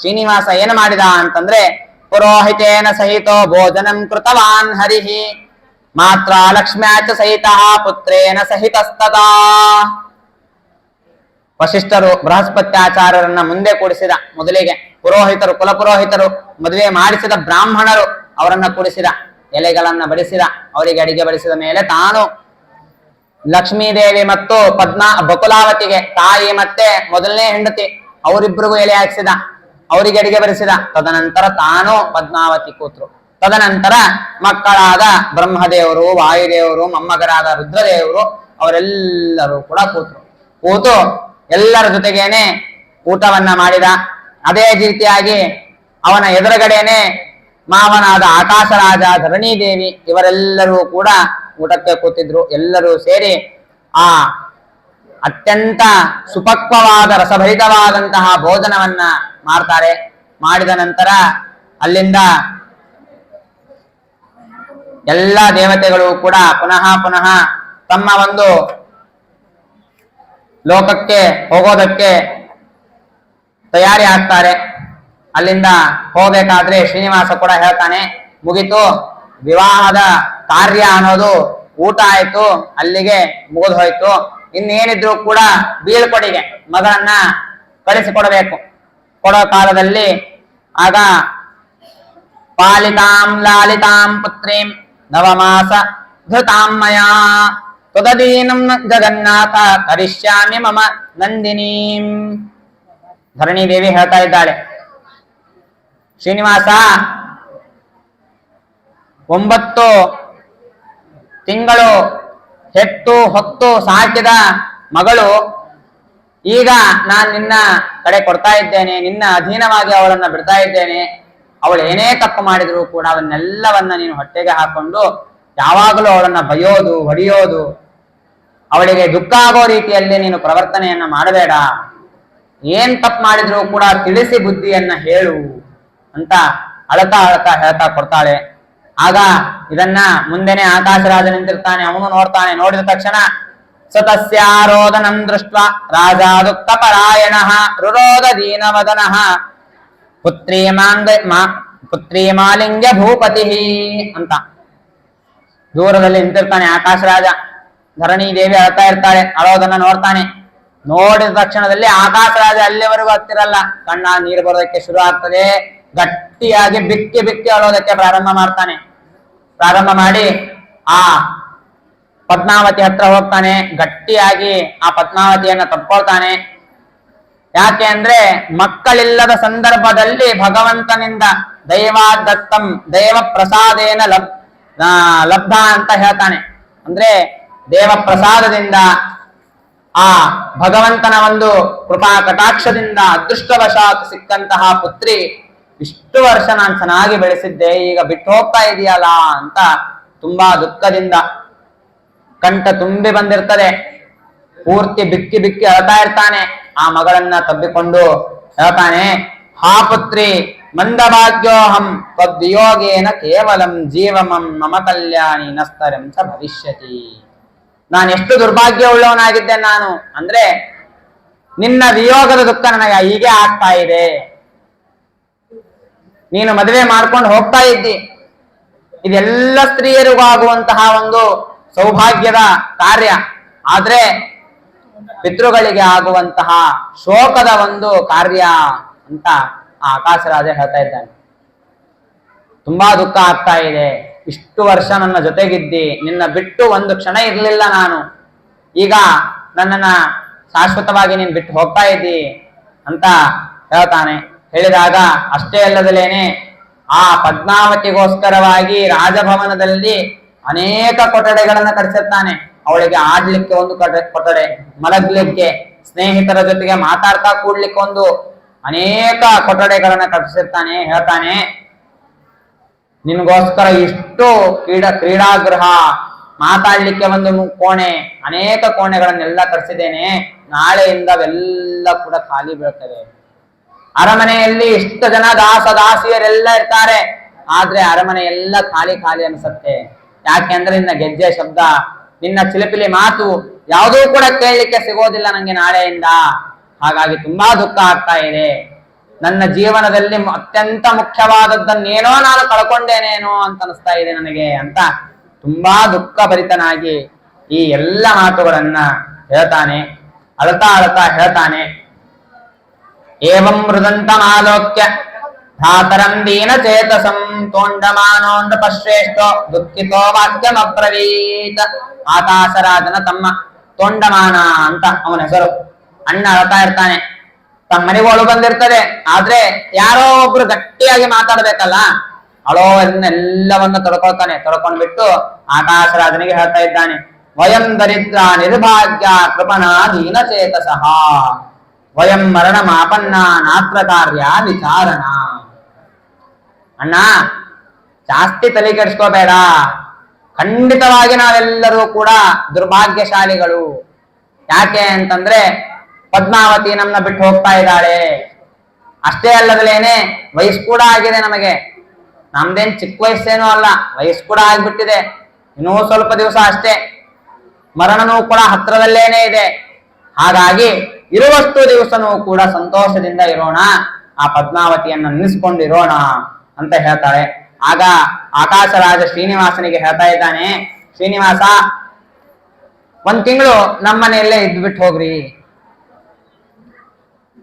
ಶ್ರೀನಿವಾಸ ಏನು ಮಾಡಿದ ಅಂತಂದ್ರೆ, ಪುರೋಹಿತೇನ ಸಹಿತೋ ಭೋಜನಂ ಕೃತವಾನ್ ಹರಿಹಿ ಮಾತ್ರ ಲಕ್ಷ್ಮ್ಯಾಚ ಸಹಿತ ಪುತ್ರೇನ ಸಹಿತಸ್ತದಾ. ವಶಿಷ್ಠರು ಬೃಹಸ್ಪತ್ಯಾಚಾರ್ಯರನ್ನ ಮುಂದೆ ಕೂಡಿಸಿದ. ಮೊದಲಿಗೆ ಪುರೋಹಿತರು, ಕುಲಪುರೋಹಿತರು, ಮದುವೆ ಮಾಡಿಸಿದ ಬ್ರಾಹ್ಮಣರು ಅವರನ್ನ ಕೂಡಿಸಿದ, ಎಲೆಗಳನ್ನ ಬಡಿಸಿದ. ಅವರಿಗೆ ಅಡಿಗೆ ಬಡಿಸಿದ ಮೇಲೆ ತಾನು ಲಕ್ಷ್ಮೀದೇವಿ ಮತ್ತು ಬಕುಲಾವತಿಗೆ, ತಾಯಿ ಮತ್ತೆ ಮೊದಲನೇ ಹೆಂಡತಿ, ಅವರಿಬ್ಬರಿಗೂ ಎಲೆ ಹಾಕಿಸಿದ, ಅವರಿಗೆ ಅಡಿಗೆ ಬಡಿಸಿದ. ತದನಂತರ ತಾನು ಪದ್ಮಾವತಿ ಕೂತ್ರು. ತದನಂತರ ಮಕ್ಕಳಾದ ಬ್ರಹ್ಮದೇವರು, ವಾಯುದೇವರು, ಮೊಮ್ಮಗರಾದ ರುದ್ರದೇವರು ಅವರೆಲ್ಲರೂ ಕೂಡ ಕೂತು ಎಲ್ಲರ ಜೊತೆಗೇನೆ ಊಟವನ್ನ ಮಾಡಿದ. ಅದೇ ರೀತಿಯಾಗಿ ಅವನ ಎದುರುಗಡೆನೆ ಮಾವನಾದ ಆಕಾಶರಾಜ, ಧರಣೀದೇವಿ ಇವರೆಲ್ಲರೂ ಕೂಡ ಊಟಕ್ಕೆ ಕೂತಿದ್ರು. ಎಲ್ಲರೂ ಸೇರಿ ಆ ಅತ್ಯಂತ ಸುಪಕ್ವವಾದ ರಸಭರಿತವಾದಂತಹ ಭೋಜನವನ್ನ ಮಾಡ್ತಾರೆ. ಮಾಡಿದ ನಂತರ ಅಲ್ಲಿಂದ ಎಲ್ಲ ದೇವತೆಗಳು ಕೂಡ ಪುನಃ ತಮ್ಮ ಒಂದು ಲೋಕಕ್ಕೆ ಹೋಗೋದಕ್ಕೆ ತಯಾರಿ ಆಗ್ತಾರೆ. ಅಲ್ಲಿಂದ ಹೋಗ್ಬೇಕಾದ್ರೆ ಶ್ರೀನಿವಾಸ ಕೂಡ ಹೇಳ್ತಾನೆ, ಮುಗಿತು ವಿವಾಹದ ಕಾರ್ಯ ಅನ್ನೋದು, ಊಟ ಆಯ್ತು, ಅಲ್ಲಿಗೆ ಮುಗಿದು ಹೋಯ್ತು. ಇನ್ನೇನಿದ್ರು ಕೂಡ ಬೀಳ್ಕೊಡಿಗೆ ಮಗಳನ್ನ ಕಳಿಸಿಕೊಡಬೇಕು. ಕೊಡೋ ಕಾಲದಲ್ಲಿ ಆಗ ಪಾಲಿತಾಂ ಲಾಲಿತಾಂ ಪುತ್ರೀಂ ನವಮಾಸ ಧೃತಾಂ ಮಯಾ ತುದದೀನಂ ಜಗನ್ನಾಥ ಕರಿಷ್ಯಾಮಿ ಮಮ ನಂದಿನೀಂ. ಧರಣಿ ದೇವಿ ಹೇಳ್ತಾ ಇದ್ದಾಳೆ, ಶ್ರೀನಿವಾಸ 9 ತಿಂಗಳು ಹೆತ್ತು ಹೊತ್ತು ಸಾಕಿದ ಮಗಳು, ಈಗ ನಾನು ನಿನ್ನ ಕಡೆ ಕೊಡ್ತಾ ಇದ್ದೇನೆ, ನಿನ್ನ ಅಧೀನವಾಗಿ ಅವಳನ್ನ ಬಿಡ್ತಾ ಇದ್ದೇನೆ. ಅವಳು ಏನೇ ತಪ್ಪು ಮಾಡಿದ್ರು ಕೂಡ ಅವನ್ನೆಲ್ಲವನ್ನ ನೀನು ಹೊಟ್ಟೆಗೆ ಹಾಕೊಂಡು ಯಾವಾಗಲೂ ಅವಳನ್ನ ಬೈಯೋದು, ಹೊಡೆಯೋದು, ಅವಳಿಗೆ ದುಃಖ ಆಗೋ ರೀತಿಯಲ್ಲಿ ನೀನು ಪ್ರವರ್ತನೆಯನ್ನ ಮಾಡಬೇಡ. ಏನ್ ತಪ್ಪು ಮಾಡಿದ್ರು ಕೂಡ ತಿಳಿಸಿ ಬುದ್ಧಿಯನ್ನ ಹೇಳು ಅಂತ ಅಳತಾ ಹೇಳ್ತಾ ಕೊಡ್ತಾಳೆ. ಆಗ ಇದನ್ನ ಮುಂದೆನೆ ಆಕಾಶರಾಜ ನಿಂತಿರ್ತಾನೆ, ಅವನು ನೋಡ್ತಾನೆ. ನೋಡಿದ ತಕ್ಷಣ ಸತಸ್ಯಾರೋದನಂ ದೃಷ್ಟ ರಾಜ ದುಃಖ ಪರಾಯಣ ರುರೋಧ ದೀನವದನ ಪುತ್ರೀ ಮಾಲಿಂಗ್ಯ ಭೂಪತಿ ಅಂತ. ದೂರದಲ್ಲಿ ನಿಂತಿರ್ತಾನೆ ಆಕಾಶರಾಜ. ಧರಣಿ ದೇವಿ ಅಳ್ತಾ ಇರ್ತಾಳೆ, ಅಳೋದನ್ನ ನೋಡ್ತಾನೆ. ನೋಡಿದ ತಕ್ಷಣದಲ್ಲಿ ಆಕಾಶರಾಜ ಅಲ್ಲಿವರೆಗೂ ಹತ್ತಿರಲ್ಲ, ಕಣ್ಣ ನೀರು ಬರೋದಕ್ಕೆ ಶುರು ಆಗ್ತದೆ. ಗಟ್ಟಿಯಾಗಿ ಬಿಕ್ಕಿ ಬಿಕ್ಕಿ ಅಳೋದಕ್ಕೆ ಪ್ರಾರಂಭ ಮಾಡ್ತಾನೆ. ಪ್ರಾರಂಭ ಮಾಡಿ ಆ ಪದ್ಮಾವತಿ ಹತ್ರ ಹೋಗ್ತಾನೆ. ಗಟ್ಟಿಯಾಗಿ ಆ ಪದ್ಮಾವತಿಯನ್ನ ತಪ್ಕೊಳ್ತಾನೆ. ಯಾಕೆ ಅಂದ್ರೆ ಮಕ್ಕಳಿಲ್ಲದ ಸಂದರ್ಭದಲ್ಲಿ ಭಗವಂತನಿಂದ ದೈವಾದತ್ತಂ ದೈವ ಪ್ರಸಾದೇನ ಲಬ್ಧ ಅಂತ ಹೇಳ್ತಾನೆ. ಅಂದ್ರೆ ದೇವ ಪ್ರಸಾದದಿಂದ ಆ ಭಗವಂತನ ಒಂದು ಕೃಪಾ ಕಟಾಕ್ಷದಿಂದ ಅದೃಷ್ಟವಶಾತ್ ಸಿಕ್ಕಂತಹ ಪುತ್ರಿ, ಇಷ್ಟು ವರ್ಷ ನಾನು ಚೆನ್ನಾಗಿ ಬೆಳೆಸಿದ್ದೆ, ಈಗ ಬಿಟ್ಟು ಹೋಗ್ತಾ ಇದೆಯಲ್ಲ ಅಂತ ತುಂಬಾ ದುಃಖದಿಂದ ಕಂಠ ತುಂಬಿ ಬಂದಿರ್ತದೆ. ಪೂರ್ತಿ ಬಿಕ್ಕಿ ಬಿಕ್ಕಿ ಅಳ್ತಾ ಇರ್ತಾನೆ. ಆ ಮಗಳನ್ನ ತಬ್ಬಿಕೊಂಡು ಹೇಳ್ತಾನೆ, ಹಾ ಪುತ್ರಿ ಮಂದಭಾಗ್ಯೋಹಂ ತದ್ವಿಯೋಗೇನ ಕೇವಲಂ ಜೀವಮಂ ಮಮ ಕಲ್ಯಾಣಿ ನಸ್ತರಂ ಚ ಭವಿಷ್ಯತಿ. ನಾನು ಎಷ್ಟು ದುರ್ಭಾಗ್ಯವುಳ್ಳವನಾಗಿದ್ದೆ ನಾನು ಅಂದ್ರೆ, ನಿನ್ನ ವಿಯೋಗದ ದುಃಖ ನನಗೆ ಹೀಗೆ ಆಗ್ತಾ ಇದೆ. ನೀನು ಮದುವೆ ಮಾಡ್ಕೊಂಡು ಹೋಗ್ತಾ ಇದ್ದಿ, ಇದೆಲ್ಲ ಸ್ತ್ರೀಯರಿಗೂ ಆಗುವಂತಹ ಒಂದು ಸೌಭಾಗ್ಯದ ಕಾರ್ಯ. ಆದ್ರೆ ಪಿತೃಗಳಿಗೆ ಆಗುವಂತಹ ಶೋಕದ ಒಂದು ಕಾರ್ಯ ಅಂತ ಆ ಆಕಾಶರಾಜ ಹೇಳ್ತಾ ಇದ್ದಾನೆ. ತುಂಬಾ ದುಃಖ ಆಗ್ತಾ ಇದೆ. ಇಷ್ಟು ವರ್ಷ ನನ್ನ ಜೊತೆಗಿದ್ದಿ, ನಿನ್ನ ಬಿಟ್ಟು ಒಂದು ಕ್ಷಣ ಇರ್ಲಿಲ್ಲ ನಾನು. ಈಗ ನನ್ನನ್ನ ಶಾಶ್ವತವಾಗಿ ನೀನ್ ಬಿಟ್ಟು ಹೋಗ್ತಾ ಇದ್ದಿ ಅಂತ ಹೇಳ್ತಾನೆ. ಹೇಳಿದಾಗ ಅಷ್ಟೇ ಅಲ್ಲದಲೇನೆ ಆ ಪದ್ಮಾವತಿಗೋಸ್ಕರವಾಗಿ ರಾಜಭವನದಲ್ಲಿ ಅನೇಕ ಕೊಠಡಿಗಳನ್ನ ಕಟ್ಟಿಸಿರ್ತಾನೆ. ಅವಳಿಗೆ ಆಡ್ಲಿಕ್ಕೆ ಒಂದು ಕೊಠಡೆ, ಮಲಗ್ಲಿಕ್ಕೆ, ಸ್ನೇಹಿತರ ಜೊತೆಗೆ ಮಾತಾಡ್ತಾ ಕೂಡ್ಲಿಕ್ಕೆ ಒಂದು ಅನೇಕ ಕೊಠಡಿಗಳನ್ನ ಕಟ್ಟಿಸಿರ್ತಾನೆ. ಹೇಳ್ತಾನೆ, ನಿನ್ಗೋಸ್ಕರ ಇಷ್ಟು ಕ್ರೀಡಾಗೃಹ, ಮಾತಾಡ್ಲಿಕ್ಕೆ ಒಂದು ಕೋಣೆ, ಅನೇಕ ಕೋಣೆಗಳನ್ನೆಲ್ಲ ಕಟ್ಟಿಸಿದ್ದೇನೆ. ನಾಳೆಯಿಂದ ಅವೆಲ್ಲ ಕೂಡ ಖಾಲಿ ಬೀಳ್ತವೆ. ಅರಮನೆಯಲ್ಲಿ ಇಷ್ಟು ಜನ ದಾಸಿಯರೆಲ್ಲ ಇರ್ತಾರೆ, ಆದ್ರೆ ಅರಮನೆ ಎಲ್ಲ ಖಾಲಿ ಖಾಲಿ ಅನ್ಸತ್ತೆ. ಯಾಕೆಂದ್ರೆ ನಿನ್ನ ಗೆಜ್ಜೆ ಶಬ್ದ, ನಿನ್ನ ಚಿಲಿಪಿಲಿ ಮಾತು ಯಾವುದೂ ಕೂಡ ಕೇಳಲಿಕ್ಕೆ ಸಿಗೋದಿಲ್ಲ ನಂಗೆ ನಾಳೆಯಿಂದ. ಹಾಗಾಗಿ ತುಂಬಾ ದುಃಖ ಆಗ್ತಾ ಇದೆ. ನನ್ನ ಜೀವನದಲ್ಲಿ ಅತ್ಯಂತ ಮುಖ್ಯವಾದದ್ದನ್ನೇನೋ ನಾನು ಕಳ್ಕೊಂಡೇನೇನೋ ಅಂತ ಅನಿಸ್ತಾ ಇದೆ ನನಗೆ ಅಂತ ತುಂಬಾ ದುಃಖ ಭರಿತನಾಗಿ ಈ ಎಲ್ಲ ಮಾತುಗಳನ್ನ ಹೇಳ್ತಾನೆ. ಅಳ್ತಾ ಅಳ್ತಾ ಹೇಳ್ತಾನೆ, ಏವಂ ಮೃದಂತಮಾಲೋಕ್ಯ ಭ್ರಾತರಂ ದೀನ ಚೇತಸಂ ತೋಂಡಮಾನೋಂಡ ಪಶ್ರೇಷ್ಠೋ ದುಃಖಿತೋ ವಾಕ್ಯಮಬ್ರವೀತ್. ಆಕಾಶರಾಜನ ತಮ್ಮ ತೋಂಡಮಾನ ಅಂತ ಅವನ ಹೆಸರು. ಅಣ್ಣ ಅಳ್ತಾ ಇರ್ತಾನೆ. ತಮ್ಮ ಮನೆಗಳು ಬಂದಿರ್ತದೆ, ಆದ್ರೆ ಯಾರೋ ಒಬ್ರು ಗಟ್ಟಿಯಾಗಿ ಮಾತಾಡ್ಬೇಕಲ್ಲ, ಅಳೋವನ್ನೆಲ್ಲವನ್ನು ತಡ್ಕೊಳ್ತಾನೆ. ತಡ್ಕೊಂಡ್ಬಿಟ್ಟು ಆಕಾಶರಾಜನಿಗೆ ಹೇಳ್ತಾ ಇದ್ದಾನೆ, ವಯಂ ದರಿದ್ರ ನಿರ್ಭಾಗ್ಯ ಕೃಪಣಾ ದೀನ ಚೇತಸಃ ವಯಂ ಮರಣ ಮಾಪನ್ನ ನಾತ್ರ ಕಾರ್ಯ ವಿಚಾರಣ. ಅಣ್ಣ, ಜಾಸ್ತಿ ತಲೆ ಕೆಡಿಸ್ಕೋಬೇಡ. ಖಂಡಿತವಾಗಿ ನಾವೆಲ್ಲರೂ ಕೂಡ ದುರ್ಭಾಗ್ಯಶಾಲಿಗಳು. ಯಾಕೆ ಅಂತಂದ್ರೆ ಪದ್ಮಾವತಿ ನಮ್ಮನ್ನ ಬಿಟ್ಟು ಹೋಗ್ತಾ ಇದ್ದಾಳೆ. ಅಷ್ಟೇ ಅಲ್ಲದಲೇನೆ ವಯಸ್ಸು ಕೂಡ ಆಗಿದೆ ನಮಗೆ. ನಮ್ದೇನ್ ಚಿಕ್ಕ ವಯಸ್ಸೇನೂ ಅಲ್ಲ, ವಯಸ್ಸು ಕೂಡ ಆಗ್ಬಿಟ್ಟಿದೆ. ಇನ್ನೂ ಸ್ವಲ್ಪ ದಿವಸ ಅಷ್ಟೇ, ಮರಣನೂ ಕೂಡ ಹತ್ರದಲ್ಲೇನೆ ಇದೆ. ಹಾಗಾಗಿ ಇರುವಷ್ಟು ದಿವಸನೂ ಕೂಡ ಸಂತೋಷದಿಂದ ಇರೋಣ, ಆ ಪದ್ಮಾವತಿಯನ್ನ ನೆನೆಸ್ಕೊಂಡಿರೋಣ ಅಂತ ಹೇಳ್ತಾಳೆ. ಆಗ ಆಕಾಶರಾಜ ಶ್ರೀನಿವಾಸನಿಗೆ ಹೇಳ್ತಾ ಇದ್ದಾನೆ, ಶ್ರೀನಿವಾಸ, 1 ತಿಂಗಳು ನಮ್ಮನೆಯಲ್ಲೇ ಇದ್ಬಿಟ್ಟು ಹೋಗ್ರಿ.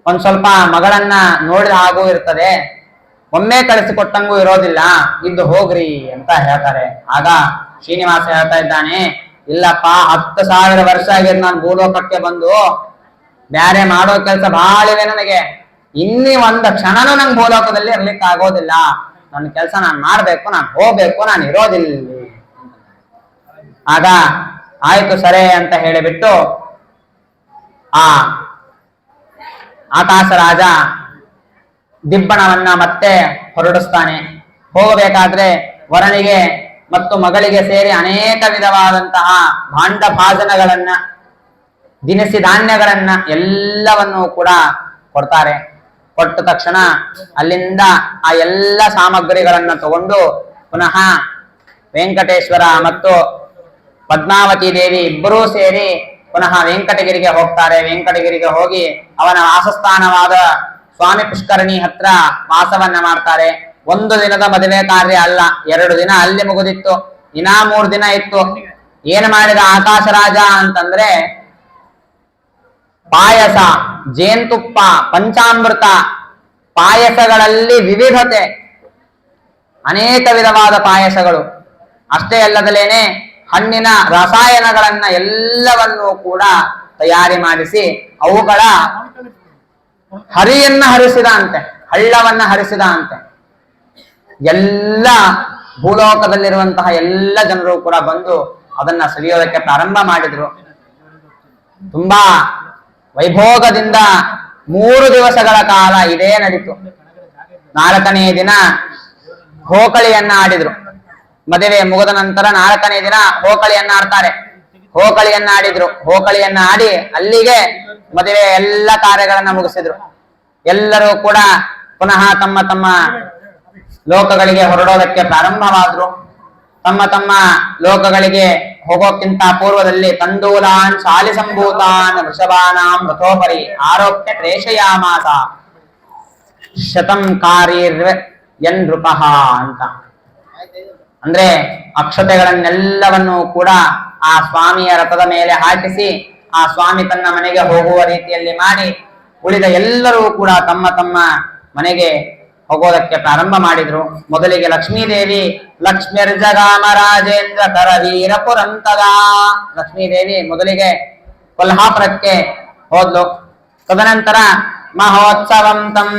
ಒಂದ್ ಸ್ವಲ್ಪ ಮಗಳನ್ನ ನೋಡಿದ ಹಾಗೂ ಇರ್ತದೆ, ಒಮ್ಮೆ ಕಳಿಸಿಕೊಟ್ಟಂಗೂ ಇರೋದಿಲ್ಲ, ಇದ್ದು ಹೋಗ್ರಿ ಅಂತ ಹೇಳ್ತಾರೆ. ಆಗ ಶ್ರೀನಿವಾಸ ಹೇಳ್ತಾ ಇದ್ದಾನೆ, ಇಲ್ಲಪ್ಪ, 10,000 ವರ್ಷ ಆಗಿದೆ ನಾನು ಭೂಲೋಕಕ್ಕೆ ಬಂದು. ಬ್ಯಾರೆ ಮಾಡೋ ಕೆಲಸ ಬಹಳ ಇವೆ ನನಗೆ. ಇನ್ನಿ ಒಂದು ಕ್ಷಣನೂ ನಂಗೆ ಭೂಲೋಕದಲ್ಲಿ ಇರ್ಲಿಕ್ಕೆ ಆಗೋದಿಲ್ಲ. ನನ್ನ ಕೆಲಸ ನಾನು ಮಾಡ್ಬೇಕು, ನಾನು ಹೋಗ್ಬೇಕು, ನಾನು ಇರೋದಿಲ್ಲ. ಆಗ ಆಯ್ತು ಸರಿ ಅಂತ ಹೇಳಿಬಿಟ್ಟು ಆ ಆಕಾಶರಾಜ ದಿಬ್ಬಣವನ್ನ ಮತ್ತೆ ಹೊರಡಿಸ್ತಾನೆ. ಹೋಗಬೇಕಾದ್ರೆ ವರನಿಗೆ ಮತ್ತು ಮಗಳಿಗೆ ಸೇರಿ ಅನೇಕ ವಿಧವಾದಂತಹ ಭಾಂಡ ಭಾಜನಗಳನ್ನ, ದಿನಸಿ ಧಾನ್ಯಗಳನ್ನ ಎಲ್ಲವನ್ನು ಕೂಡ ಕೊಡ್ತಾರೆ. ಕೊಟ್ಟ ತಕ್ಷಣ ಅಲ್ಲಿಂದ ಆ ಎಲ್ಲ ಸಾಮಗ್ರಿಗಳನ್ನ ತಗೊಂಡು ಪುನಃ ವೆಂಕಟೇಶ್ವರ ಮತ್ತು ಪದ್ಮಾವತಿ ದೇವಿ ಇಬ್ಬರೂ ಸೇರಿ ಪುನಃ ವೆಂಕಟಗಿರಿಗೆ ಹೋಗ್ತಾರೆ. ವೆಂಕಟಗಿರಿಗೆ ಹೋಗಿ ಅವನ ವಾಸಸ್ಥಾನವಾದ ಸ್ವಾಮಿ ಪುಷ್ಕರಣಿ ಹತ್ರ ವಾಸವನ್ನ ಮಾಡ್ತಾರೆ. 1 ದಿನದ ಮದುವೆ ಕಾರ್ಯ ಅಲ್ಲ, 2 ದಿನ ಅಲ್ಲಿ ಮುಗಿದಿತ್ತು. ಇನ್ನ 3 ದಿನ ಇತ್ತು. ಏನ್ ಮಾಡಿದ ಆಕಾಶ ರಾಜ ಅಂತಂದ್ರೆ ಪಾಯಸ, ಜೇನುತುಪ್ಪ, ಪಂಚಾಮೃತ, ಪಾಯಸಗಳಲ್ಲಿ ವಿವಿಧತೆ, ಅನೇಕ ವಿಧವಾದ ಪಾಯಸಗಳು. ಅಷ್ಟೇ ಅಲ್ಲದಲೇನೆ ಹಣ್ಣಿನ ರಸಾಯನಗಳನ್ನ ಎಲ್ಲವನ್ನೂ ಕೂಡ ತಯಾರಿ ಮಾಡಿಸಿ ಅವುಗಳ ಹರಿಯನ್ನ ಹರಿಸಿದ ಅಂತೆ, ಹಳ್ಳವನ್ನ ಹರಿಸಿದ ಅಂತೆ. ಎಲ್ಲ ಭೂಲೋಕದಲ್ಲಿರುವಂತಹ ಎಲ್ಲ ಜನರು ಕೂಡ ಬಂದು ಅದನ್ನ ಸವಿಯೋದಕ್ಕೆ ಪ್ರಾರಂಭ ಮಾಡಿದ್ರು. ತುಂಬಾ ವೈಭೋಗದಿಂದ 3 ದಿವಸಗಳ ಕಾಲ ಇದೇ ನಡೀತು. 4ನೇ ದಿನ ಹೋಕಳಿಯನ್ನ ಆಡಿದ್ರು. ಮದುವೆ ಮುಗಿದ ನಂತರ 4ನೇ ದಿನ ಹೋಕಳಿಯನ್ನ ಆಡ್ತಾರೆ. ಹೋಕಳಿಯನ್ನ ಆಡಿದ್ರು. ಹೋಕಳಿಯನ್ನ ಆಡಿ ಅಲ್ಲಿಗೆ ಮದುವೆ ಎಲ್ಲ ಕಾರ್ಯಗಳನ್ನ ಮುಗಿಸಿದ್ರು. ಎಲ್ಲರೂ ಕೂಡ ಪುನಃ ತಮ್ಮ ತಮ್ಮ ಲೋಕಗಳಿಗೆ ಹೊರಡೋದಕ್ಕೆ ಪ್ರಾರಂಭವಾದ್ರು. ತಮ್ಮ ತಮ್ಮ ಲೋಕಗಳಿಗೆ ಹೋಗೋಕ್ಕಿಂತ ಪೂರ್ವದಲ್ಲಿ ತಂದೂಲಾನ್ ಶಾಲಿಸಂಭೂತಾನ್ ವೃಷಭಾನಾಂ ರಥೋಪರಿ ಆರೋಗ್ಯ ಪ್ರೇಷಯಾಮಾಸ ಶತಂ ಕಾರೀರ್ ಎನ್ ನೃಪಃ ಅಂತ. ಅಂದ್ರೆ ಅಕ್ಷತೆಗಳನ್ನೆಲ್ಲವನ್ನೂ ಕೂಡ ಆ ಸ್ವಾಮಿಯ ರಥದ ಮೇಲೆ ಹಾಕಿಸಿ ಆ ಸ್ವಾಮಿ ತನ್ನ ಮನೆಗೆ ಹೋಗುವ ರೀತಿಯಲ್ಲಿ ಮಾಡಿ ಉಳಿದ ಎಲ್ಲರೂ ಕೂಡ ತಮ್ಮ ತಮ್ಮ ಮನೆಗೆ ಹೋಗೋದಕ್ಕೆ ಪ್ರಾರಂಭ ಮಾಡಿದ್ರು. ಮೊದಲಿಗೆ ಲಕ್ಷ್ಮೀದೇವಿ ಲಕ್ಷ್ಮೀರ್ಜಗಾಮ ರಾಜೇಂದ್ರ ಕರವೀರ ಪುರಂತದ ಲಕ್ಷ್ಮೀದೇವಿ ಮೊದಲಿಗೆ ಕೊಲ್ಹಾಪುರಕ್ಕೆ ಹೋದ್ಲು. ತದನಂತರ ಮಹೋತ್ಸವಂ ತಂ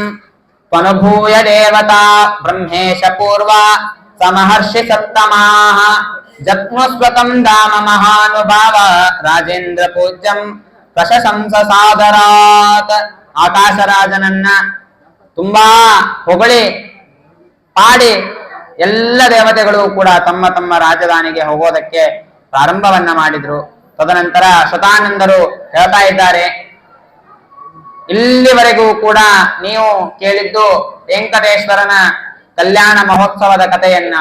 ತ್ವನುಭೂಯ ದೇವತಾ ಬ್ರಹ್ಮೇಶ ಪೂರ್ವ ಸಮಹರ್ಷಿ ಸಪ್ತಮಾಹ ಜತ್ನುಸ್ವತಂ ಧಾಮ ಮಹಾನುಭಾವ ರಾಜೇಂದ್ರ ಪೂಜ್ಯಂ ಪ್ರಶಂಸ ಸಾದರಾತ್. ಆಕಾಶರಾಜನನ್ನ ತುಂಬಾ ಹೊಗಳಿ ಪಾಡಿ ಎಲ್ಲ ದೇವತೆಗಳು ಕೂಡ ತಮ್ಮ ತಮ್ಮ ರಾಜಧಾನಿಗೆ ಹೋಗೋದಕ್ಕೆ ಪ್ರಾರಂಭವನ್ನ ಮಾಡಿದ್ರು. ತದನಂತರ ಶತಾನಂದರು ಹೇಳ್ತಾ ಇದ್ದಾರೆ, ಇಲ್ಲಿವರೆಗೂ ಕೂಡ ನೀವು ಕೇಳಿದ್ದು ವೆಂಕಟೇಶ್ವರನ ಕಲ್ಯಾಣ ಮಹೋತ್ಸವದ ಕಥೆಯನ್ನ.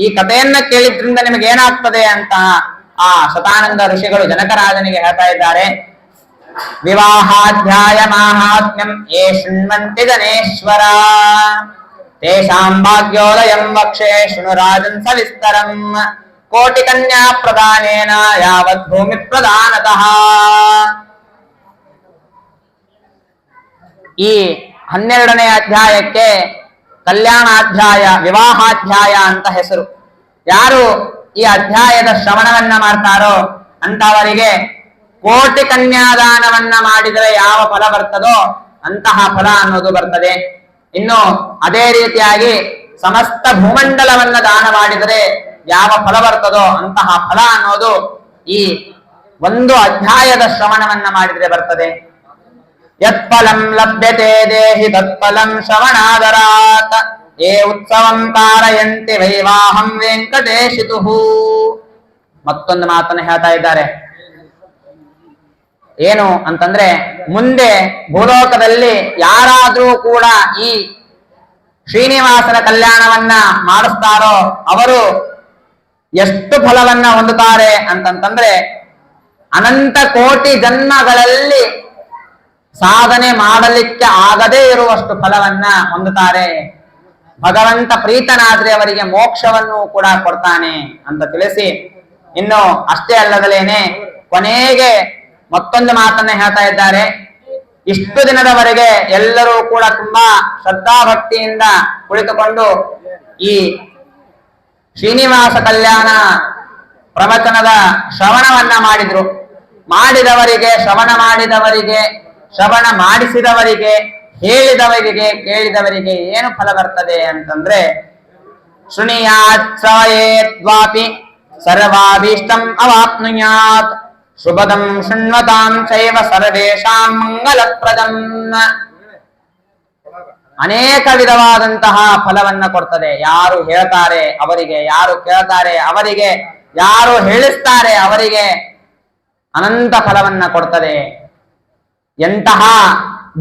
ಈ ಕಥೆಯನ್ನ ಕೇಳಿದ್ರಿಂದ ನಿಮಗೆ ಏನಾಗ್ತದೆ ಅಂತ ಆ ಶತಾನಂದ ಋಷಿಗಳು ಜನಕರಾಜನಿಗೆ ಹೇಳ್ತಾ ಇದ್ದಾರೆ. ವಿವಾಹಾಧ್ಯಾಯ ಮಾಹಾತ್ಮ್ಯಂ ಯೇ ಶೃಣ್ವಂತಿ ಜನೇಶ್ವರ ತೇಷಾಂ ಭಾಗ್ಯೋದಯಂ ವಕ್ಷೇ ಶೃಣು ರಾಜನ್ ಸವಿಸ್ತರಂ ಕೋಟಿ ಕನ್ಯಾ ಪ್ರದಾನೇನ ಯಾವತ್ ಭೂಮಿ ಪ್ರದಾನತಃ. ಈ 12ನೇ ಅಧ್ಯಾಯಕ್ಕೆ ಕಲ್ಯಾಣಾಧ್ಯಾಯ, ವಿವಾಹಾಧ್ಯಾಯ ಅಂತ ಹೆಸರು. ಯಾರು ಈ ಅಧ್ಯಾಯದ ಶ್ರವಣವನ್ನ ಮಾಡ್ತಾರೋ ಅಂತವರಿಗೆ ಕೋಟಿ ಕನ್ಯಾದಾನವನ್ನ ಮಾಡಿದರೆ ಯಾವ ಫಲ ಬರ್ತದೋ ಅಂತಹ ಫಲ ಅನ್ನೋದು ಬರ್ತದೆ. ಇನ್ನು ಅದೇ ರೀತಿಯಾಗಿ ಸಮಸ್ತ ಭೂಮಂಡಲವನ್ನ ದಾನ ಮಾಡಿದರೆ ಯಾವ ಫಲ ಬರ್ತದೋ ಅಂತಹ ಫಲ ಅನ್ನೋದು ಈ ಒಂದು ಅಧ್ಯಾಯದ ಶ್ರವಣವನ್ನ ಮಾಡಿದರೆ ಬರ್ತದೆ. ಯತ್ಫಲಂ ಲಭ್ಯತೆ ದೇಹಿ ತತ್ಫಲಂ ಶ್ರವಣಾದರಾತ್ ಯೇ ಉತ್ಸವಂ ಕಾರಯಂತಿ ವೈವಾಹಂ ವೆಂಕಟೇಶಿತುಃ. ಮತ್ತೊಂದು ಮಾತನ್ನು ಹೇಳ್ತಾ ಇದ್ದಾರೆ. ಏನು ಅಂತಂದ್ರೆ, ಮುಂದೆ ಭೂಲೋಕದಲ್ಲಿ ಯಾರಾದ್ರೂ ಕೂಡ ಈ ಶ್ರೀನಿವಾಸನ ಕಲ್ಯಾಣವನ್ನ ಮಾಡಿಸ್ತಾರೋ ಅವರು ಎಷ್ಟು ಫಲವನ್ನ ಹೊಂದುತ್ತಾರೆ ಅಂತಂತಂದ್ರೆ ಅನಂತ ಕೋಟಿ ಜನ್ಮಗಳಲ್ಲಿ ಸಾಧನೆ ಮಾಡಲಿಕ್ಕೆ ಆಗದೇ ಇರುವಷ್ಟು ಫಲವನ್ನ ಹೊಂದುತ್ತಾರೆ. ಭಗವಂತ ಪ್ರೀತನಾದ್ರೆ ಅವರಿಗೆ ಮೋಕ್ಷವನ್ನು ಕೂಡ ಕೊಡ್ತಾನೆ ಅಂತ ತಿಳಿಸಿ, ಇನ್ನು ಅಷ್ಟೇ ಅಲ್ಲದಲೇನೆ ಕೊನೆಗೆ ಮತ್ತೊಂದು ಮಾತನ್ನ ಹೇಳ್ತಾ ಇದ್ದಾರೆ. ಇಷ್ಟು ದಿನದವರೆಗೆ ಎಲ್ಲರೂ ಕೂಡ ತುಂಬಾ ಶ್ರದ್ಧಾಭಕ್ತಿಯಿಂದ ಕುಳಿತುಕೊಂಡು ಈ ಶ್ರೀನಿವಾಸ ಕಲ್ಯಾಣ ಪ್ರವಚನದ ಶ್ರವಣವನ್ನ ಮಾಡಿದ್ರು. ಮಾಡಿದವರಿಗೆ, ಶ್ರವಣ ಮಾಡಿದವರಿಗೆ, ಶ್ರವಣ ಮಾಡಿಸಿದವರಿಗೆ, ಹೇಳಿದವರಿಗೆ, ಕೇಳಿದವರಿಗೆ ಏನು ಫಲ ಬರ್ತದೆ ಅಂತಂದ್ರೆ, ಶೃಣಿಯಾತ್ ಶ್ರವಯೇದ್ವಾಪಿ ಸರ್ವಾಭೀಷ್ಟಂ ಅವಾಪ್ನುಯಾತ್ ಶುಭದಂ ಶೃಣ್ವತಾಂ ಚೈವ ಸರ್ವೇಷಾಂ ಮಂಗಲಪ್ರದಂ. ಅನೇಕ ವಿಧವಾದಂತಹ ಫಲವನ್ನ ಕೊಡ್ತದೆ. ಯಾರು ಹೇಳ್ತಾರೆ ಅವರಿಗೆ, ಯಾರು ಕೇಳ್ತಾರೆ ಅವರಿಗೆ, ಯಾರು ಹೇಳಿಸ್ತಾರೆ ಅವರಿಗೆ ಅನಂತ ಫಲವನ್ನ ಕೊಡ್ತದೆ. ಎಂತಹ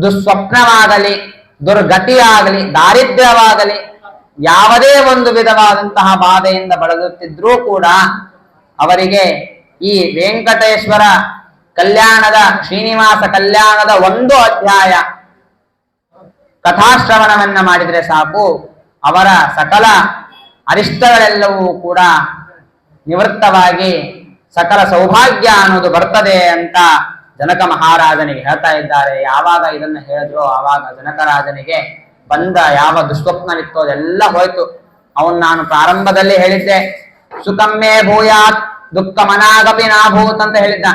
ದುಸ್ವಪ್ನವಾಗಲಿ, ದುರ್ಗತಿಯಾಗಲಿ, ದಾರಿದ್ರ್ಯವಾಗಲಿ, ಯಾವುದೇ ಒಂದು ವಿಧವಾದಂತಹ ಬಾಧೆಯಿಂದ ಬಳಲುತ್ತಿದ್ರೂ ಕೂಡ ಅವರಿಗೆ ಈ ವೆಂಕಟೇಶ್ವರ ಕಲ್ಯಾಣದ, ಶ್ರೀನಿವಾಸ ಕಲ್ಯಾಣದ ಒಂದು ಅಧ್ಯಾಯ ಕಥಾಶ್ರವಣವನ್ನ ಮಾಡಿದ್ರೆ ಸಾಕು, ಅವರ ಸಕಲ ಅರಿಷ್ಟಗಳೆಲ್ಲವೂ ಕೂಡ ನಿವೃತ್ತವಾಗಿ ಸಕಲ ಸೌಭಾಗ್ಯ ಅನ್ನೋದು ಬರ್ತದೆ ಅಂತ ಜನಕ ಮಹಾರಾಜನಿಗೆ ಹೇಳ್ತಾ ಇದ್ದಾರೆ. ಯಾವಾಗ ಇದನ್ನ ಹೇಳಿದ್ರು ಆವಾಗ ಜನಕರಾಜನಿಗೆ ಬಂದ ಯಾವ ದುಸ್ವಪ್ನವಿತ್ತೋ ಅದೆಲ್ಲ ಹೋಯ್ತು. ಅವನ್ ನಾನು ಪ್ರಾರಂಭದಲ್ಲಿ ಹೇಳಿದ್ದೆ, ಸುಖಮ್ಮೆ ಭೂಯಾತ್ ದುಃಖ ಮನಾಗಪಿ ನಾಭೂತ್ ಅಂತ ಹೇಳಿದ್ದ.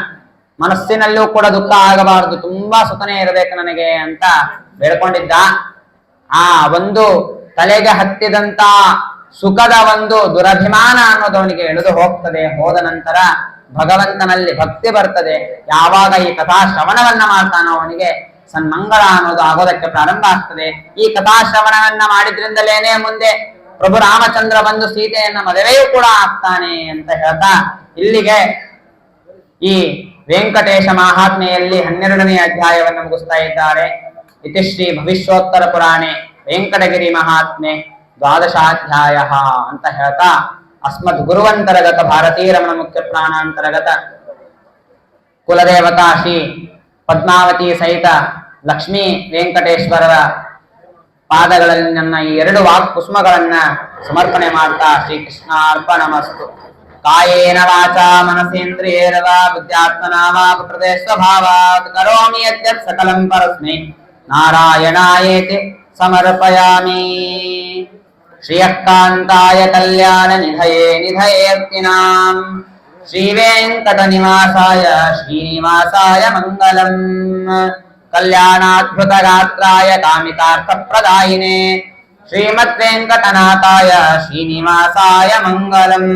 ಮನಸ್ಸಿನಲ್ಲೂ ಕೂಡ ದುಃಖ ಆಗಬಾರದು, ತುಂಬಾ ಸುಖನೇ ಇರಬೇಕು ನನಗೆ ಅಂತ ಬೇಡ್ಕೊಂಡಿದ್ದ. ಆ ಒಂದು ತಲೆಗೆ ಹತ್ತಿದಂತ ಸುಖದ ಒಂದು ದುರಭಿಮಾನ ಅನ್ನೋದು ಅವನಿಗೆ ಎಳೆದು ಹೋಗ್ತದೆ. ಹೋದ ನಂತರ ಭಗವಂತನಲ್ಲಿ ಭಕ್ತಿ ಬರ್ತದೆ. ಯಾವಾಗ ಈ ಕಥಾ ಶ್ರವಣವನ್ನ ಮಾಡ್ತಾನೋ ಅವನಿಗೆ ಸನ್ಮಂಗಳ ಅನ್ನೋದು ಆಗೋದಕ್ಕೆ ಪ್ರಾರಂಭ ಆಗ್ತದೆ. ಈ ಕಥಾ ಶ್ರವಣವನ್ನ ಮಾಡಿದ್ರಿಂದಲೇನೆ ಮುಂದೆ ಪ್ರಭು ರಾಮಚಂದ್ರ ಬಂದು ಸೀತೆಯನ್ನ ಮದುವೆಯೂ ಕೂಡ ಆಗ್ತಾನೆ ಅಂತ ಹೇಳ್ತಾ ಇಲ್ಲಿಗೆ ಈ ವೆಂಕಟೇಶ ಮಹಾತ್ಮೆಯಲ್ಲಿ 12ನೇ ಅಧ್ಯಾಯವನ್ನು ಮುಗಿಸ್ತಾ ಇದ್ದಾರೆ. ಇತಿಶ್ರೀ ಭವಿಷ್ಯೋತ್ತರ ಪುರಾಣೆ ವೆಂಕಟಗಿರಿ ಮಹಾತ್ಮೆ ದ್ವಾದಶಾಧ್ಯಾಯ ಅಂತ ಹೇಳ್ತಾ ಅಸ್ಮದ್ ಗುರುವಂತರಗತ ಭಾರತೀ ರಮಣ ಮುಖ್ಯ ಪ್ರಾಣಾಂತರ್ಗತ ಕುಲದೇವತಾ ಶ್ರೀ ಪದ್ಮಾವತಿ ಸಹಿತ ಲಕ್ಷ್ಮೀ ವೆಂಕಟೇಶ್ವರರ ಪಾದಗಳಲ್ಲಿ ನನ್ನ ಈ 2 ವಾಕ್ ಕುಸುಮಗಳನ್ನ ಸಮರ್ಪಣೆ ಮಾಡ್ತಾ ಶ್ರೀಕೃಷ್ಣಾರ್ಪಣಮಸ್ತು. ಕಾಯೇನ ವಾಚಾ ಮನಸೇಂದ್ರಿಯೇರ್ವಾ ಬುದ್ಧ್ಯಾತ್ಮನಾ ವಾ ಪ್ರಕೃತೆ ಸ್ವಭಾವಾತ್ ಕರೋಮಿ ಯದ್ಯತ್ ಸಕಲಂ ಪರಸ್ಮೈ ನಾರಾಯಣಾಯೇತಿ ಸಮರ್ಪಯಾಮಿ. ಶ್ರೀಯಕಾಂತಾಯ ಕಲ್ಯಾಣ ನಿಧಯೇ ನಿಧಯೇರ್ತಿನಾಂ ಶ್ರೀ ವೆಂಕಟ ನಿವಾಸಾಯ ಶ್ರೀನಿವಾಸಾಯ ಮಂಗಲಂ. ಕಲ್ಯಾಣಾದ್ಭುತ ಗಾತ್ರಾಯ ಕಾಮಿತಾರ್ಥ ಪ್ರದಾಯಿನೇ ಶ್ರೀಮದ್ ವೆಂಕಟನಾಥಾಯ ಶ್ರೀನಿವಾಸಾಯ ಮಂಗಲಂ.